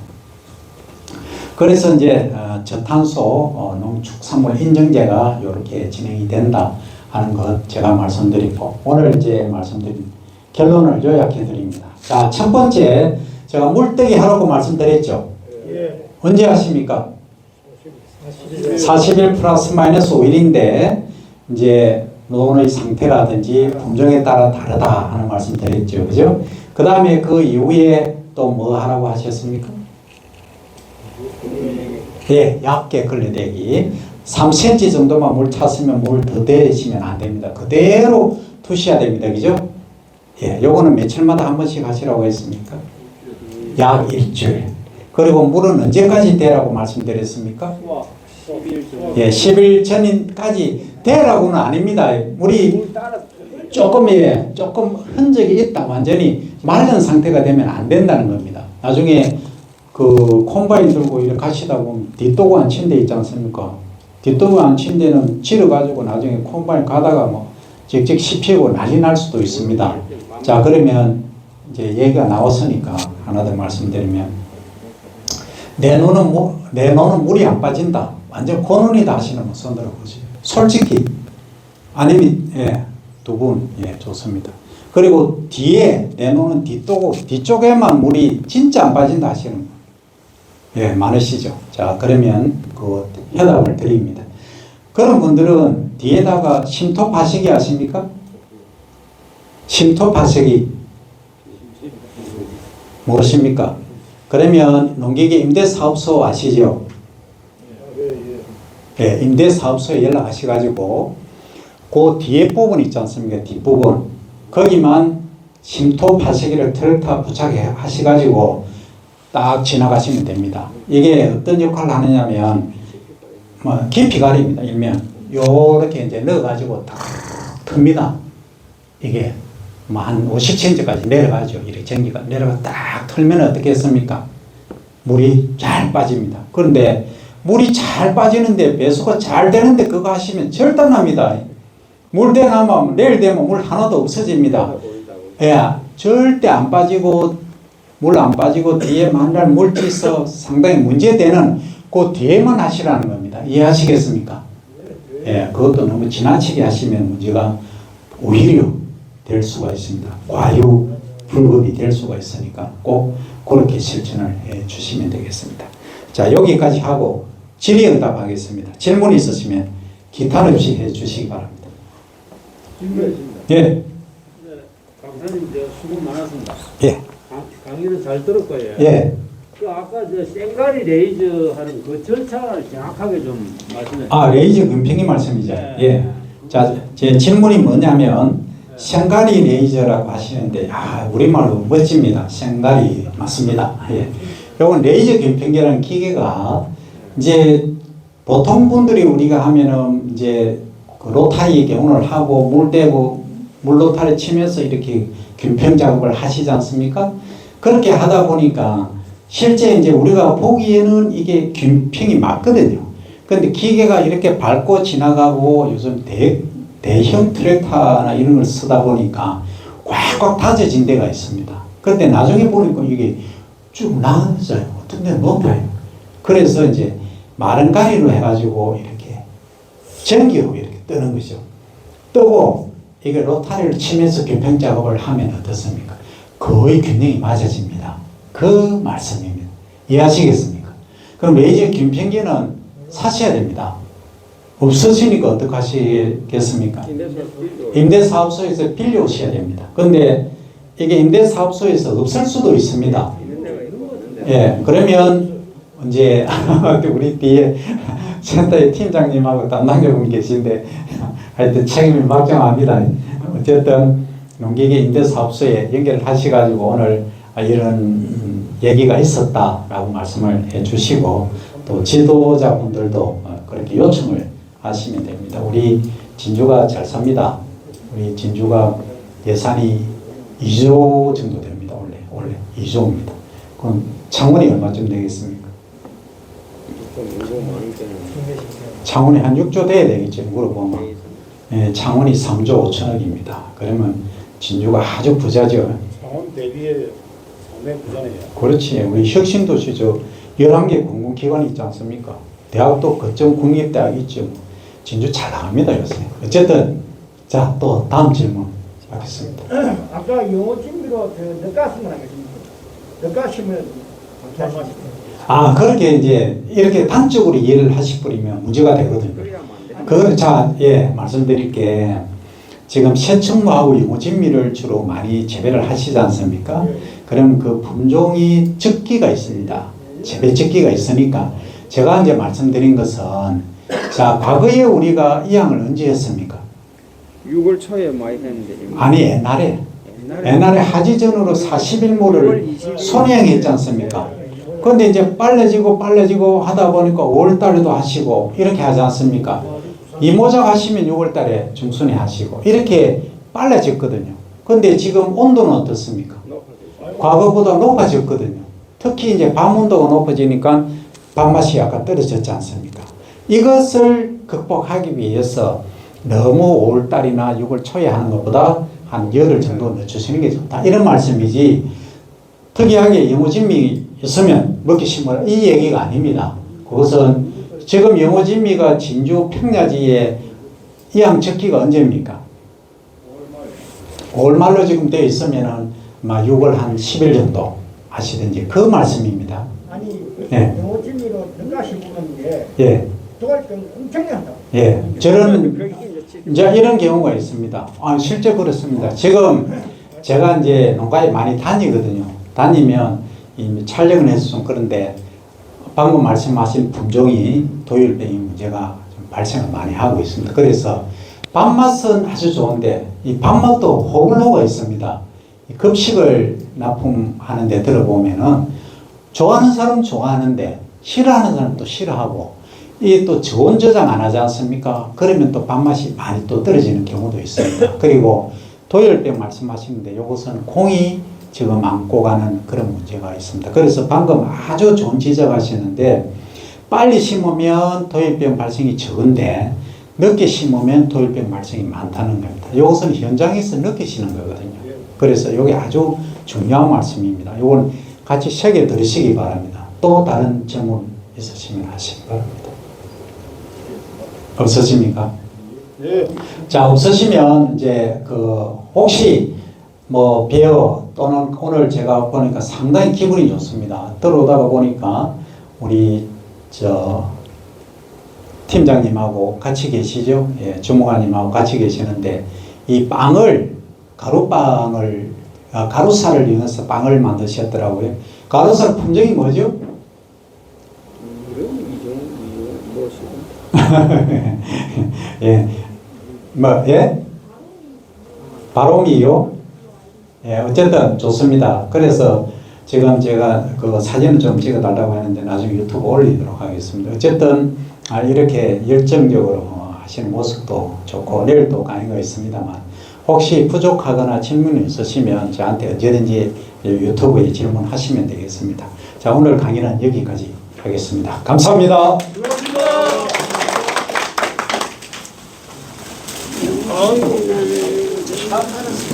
그래서 이제 저탄소 농축산물 인증제가 이렇게 진행이 된다 하는 것 제가 말씀드리고 오늘 이제 말씀드린 결론을 요약해 드립니다. 자, 첫 번째 제가 물떼기 하라고 말씀드렸죠. 예. 언제 하십니까? 40일 플러스 마이너스 5일인데 이제 논의 상태라든지 품종에 따라 다르다 하는 말씀 드렸죠. 그죠? 그 다음에 그 이후에 또 뭐 하라고 하셨습니까? 예, 얇게 걸러대기. 3cm 정도만 물 찼으면 물 더 대시면 안 됩니다. 그대로 두셔야 됩니다. 그죠? 예, 요거는 며칠마다 한 번씩 하시라고 했습니까? 약 일주일. 그리고 물은 언제까지 대라고 말씀드렸습니까? 예, 10일 전까지 대라고는 아닙니다. 물이 조금 흔적이 있다. 완전히 마른 상태가 되면 안 된다는 겁니다. 나중에 그 콤바인 들고 이렇게 가시다 보면 뒷도구 안 친 데 있지 않습니까? 뒷도구 안 친 데는 질어가지고 나중에 콤바인 가다가 뭐 직접 씹히고 난리 날 수도 있습니다. 자, 그러면 이제 얘기가 나왔으니까 하나 더 말씀드리면 내 눈은 물이 안 빠진다. 완전 고눈이다 하시는 분 손 들어보세요. 솔직히 아니면 예, 두 분 예, 좋습니다. 그리고 뒤에 내 눈은 뒤쪽에만 물이 진짜 안 빠진다 하시는 분 예, 많으시죠. 자, 그러면 그 해답을 드립니다. 그런 분들은 뒤에다가 심토 파쇄기 아십니까? 심토 파쇄기 모르십니까? 그러면 농기계 임대사업소 아시죠? 예, 임대사업소에 연락하셔가지고 그 뒤에 부분 있지 않습니까? 뒷부분 거기만 심토 파쇄기를 트랙터 부착하셔가지고 딱 지나가시면 됩니다. 이게 어떤 역할을 하느냐면 뭐 깊이 가립니다. 일면 요렇게 이제 넣어가지고 딱 틉니다. 이게 뭐 한 50cm까지 내려가죠. 이렇게 전기가 내려가 딱 털면 어떻게 했습니까? 물이 잘 빠집니다. 그런데 물이 잘 빠지는데 배수가 잘 되는데 그거 하시면 절단납니다. 물 대나면 내일 되면 물 하나도 없어집니다. 예, 절대 안 빠지고 물 안 빠지고 뒤에 만날 물기 있어 상당히 문제되는 그 뒤에만 하시라는 겁니다. 이해하시겠습니까? 예, 그것도 너무 지나치게 하시면 문제가 오히려 될 수가 있습니다. 과유 불급이 될 수가 있으니까 꼭 그렇게 실천을 해 주시면 되겠습니다. 자, 여기까지 하고 질의응답하겠습니다. 질문 있으시면 기탄 없이 해 주시기 바랍니다. 예. 강사님 수고 많았습니다. 예. 강의는 잘 들었고요. 예. 그 아까 생가리 레이저 하는 그 절차를 정확하게 좀 말씀해 주세요. 아, 레이저 금평이 말씀이죠. 예. 자, 제 질문이 뭐냐면 생가리 레이저라고 하시는데 우리말로 멋집니다. 생가리 맞습니다. 예. 요건 레이저 금평기라는 기계가 이제 보통 분들이 우리가 하면은 이제 그 로타리 경운을 하고 물 대고 물로타리 치면서 이렇게 균평 작업을 하시지 않습니까? 그렇게 하다 보니까 실제 이제 우리가 보기에는 이게 균평이 맞거든요. 근데 기계가 이렇게 밟고 지나가고 요즘 대형 트랙터나 이런 걸 쓰다 보니까 꽉꽉 다져진 데가 있습니다. 그런데 나중에 보니까 이게 쭉 나눠져요. 어떤 데는 높아요. 그래서 이제 마른 가위로 해가지고 이렇게 전기로 이렇게 뜨는 거죠. 뜨고 이게 로타리를 치면서 균평 작업을 하면 어떻습니까? 거의 균형이 맞아집니다. 그 말씀입니다. 이해하시겠습니까? 그럼 레이저 균평기는 사셔야 됩니다. 없어지니까 어떻게 하시겠습니까? 임대사업소에서 빌려오셔야 됩니다. 근데 이게 임대사업소에서 없을 수도 있습니다. 예, 그러면 이제 우리 뒤에 센터의 팀장님하고 담당자분 계신데 하여튼 책임을 막정합니다. 어쨌든 농기계 임대사업소에 연결을 하셔가지고 오늘 이런 얘기가 있었다라고 말씀을 해주시고 또 지도자분들도 그렇게 요청을 하시면 됩니다. 우리 진주가 잘 삽니다. 우리 진주가 예산이 2조 정도 됩니다. 원래 2조입니다. 그럼 창원이 얼마쯤 되겠습니까? 창원이 한 6조 돼야 되겠죠. 물어보면. 예, 창원이 3조 5천억입니다. 그러면 진주가 아주 부자죠. 창원 대비에 상당히 부자네요. 그렇지. 우리 혁신도시죠. 11개 공공기관이 있지 않습니까? 대학도 거점 국립대학 있죠. 진주 잘 나갑니다, 요새. 어쨌든, 자, 또 다음 질문 하겠습니다. 아까 영어 준비로 늦가시면 하겠습니다. 늦가시면 그렇게 이제 이렇게 단적으로 이해를 하실 뿐이면 문제가 되거든요. 자, 예, 말씀드릴게. 지금 세척무하고 영어진미를 주로 많이 재배를 하시지 않습니까? 그럼 그 품종이 적기가 있습니다. 재배 적기가 있으니까 제가 이제 말씀드린 것은 자, 과거에 우리가 이 양을 언제 했습니까? 6월 초에 많이 했는데. 아니, 옛날에 하지전으로 40일모를 손해했지 않습니까? 그런데 이제 빨라지고 하다 보니까 5월달에도 하시고 이렇게 하지 않습니까? 이모작 하시면 6월달에 중순에 하시고 이렇게 빨라졌거든요. 그런데 지금 온도는 어떻습니까? 과거보다 높아졌거든요. 특히 이제 밤 온도가 높아지니까 밥맛이 약간 떨어졌지 않습니까? 이것을 극복하기 위해서 너무 5월달이나 6월 초에 하는 것보다 한 열흘 정도 늦추시는 게 좋다. 이런 말씀이지 특이하게 영어진미 있으면 먹기 심어라 이 얘기가 아닙니다. 그것은 지금 영어진미가 진주 평야지에 이양 적기가 언제입니까? 5월 말로 지금 되어 있으면은 6월 한 10일 정도 하시든지 그 말씀입니다. 아니 네. 영어 준비로 늦가시면 게 예. 도할 건 엄청나게 한다. 예. 저는 이제 이런 경우가 있습니다. 실제 그렇습니다. 지금 제가 이제 농가에 많이 다니거든요. 다니면 이 촬영을 해서 좀 그런데 방금 말씀하신 품종이 도율병이 문제가 좀 발생을 많이 하고 있습니다. 그래서 밥맛은 아주 좋은데 이 밥맛도 호불호가 있습니다. 급식을 납품하는 데 들어보면은 좋아하는 사람은 좋아하는데 싫어하는 사람은 또 싫어하고 이게 또 저온 저장 안 하지 않습니까? 그러면 또 밥맛이 많이 또 떨어지는 경우도 있습니다. 그리고 도열병 말씀하시는데 이것은 콩이 지금 안고 가는 그런 문제가 있습니다. 그래서 방금 아주 좋은 지적하시는데 빨리 심으면 도열병 발생이 적은데 늦게 심으면 도열병 발생이 많다는 겁니다. 이것은 현장에서 느끼시는 거거든요. 그래서 이게 아주 중요한 말씀입니다. 이건 같이 새겨 들으시기 바랍니다. 또 다른 질문 있으시면 하시기 바랍니다. 없으십니까? 네. 자, 없으시면 이제 혹시 뭐 배어 또는 오늘 제가 보니까 상당히 기분이 좋습니다. 들어오다가 보니까 우리 팀장님하고 같이 계시죠? 예, 주무관님하고 같이 계시는데 이 빵을 가루살을 이용해서 빵을 만드셨더라고요. 가루살 품종이 뭐죠? 예, 예? 바로미요? 예, 어쨌든 좋습니다. 그래서 지금 제가 그 사진을 좀 찍어달라고 했는데 나중에 유튜브 올리도록 하겠습니다. 어쨌든 이렇게 열정적으로 하시는 모습도 좋고 내일 또 강의가 있습니다만 혹시 부족하거나 질문이 있으시면 저한테 언제든지 유튜브에 질문하시면 되겠습니다. 자, 오늘 강의는 여기까지 하겠습니다. 감사합니다. 수고하셨습니다.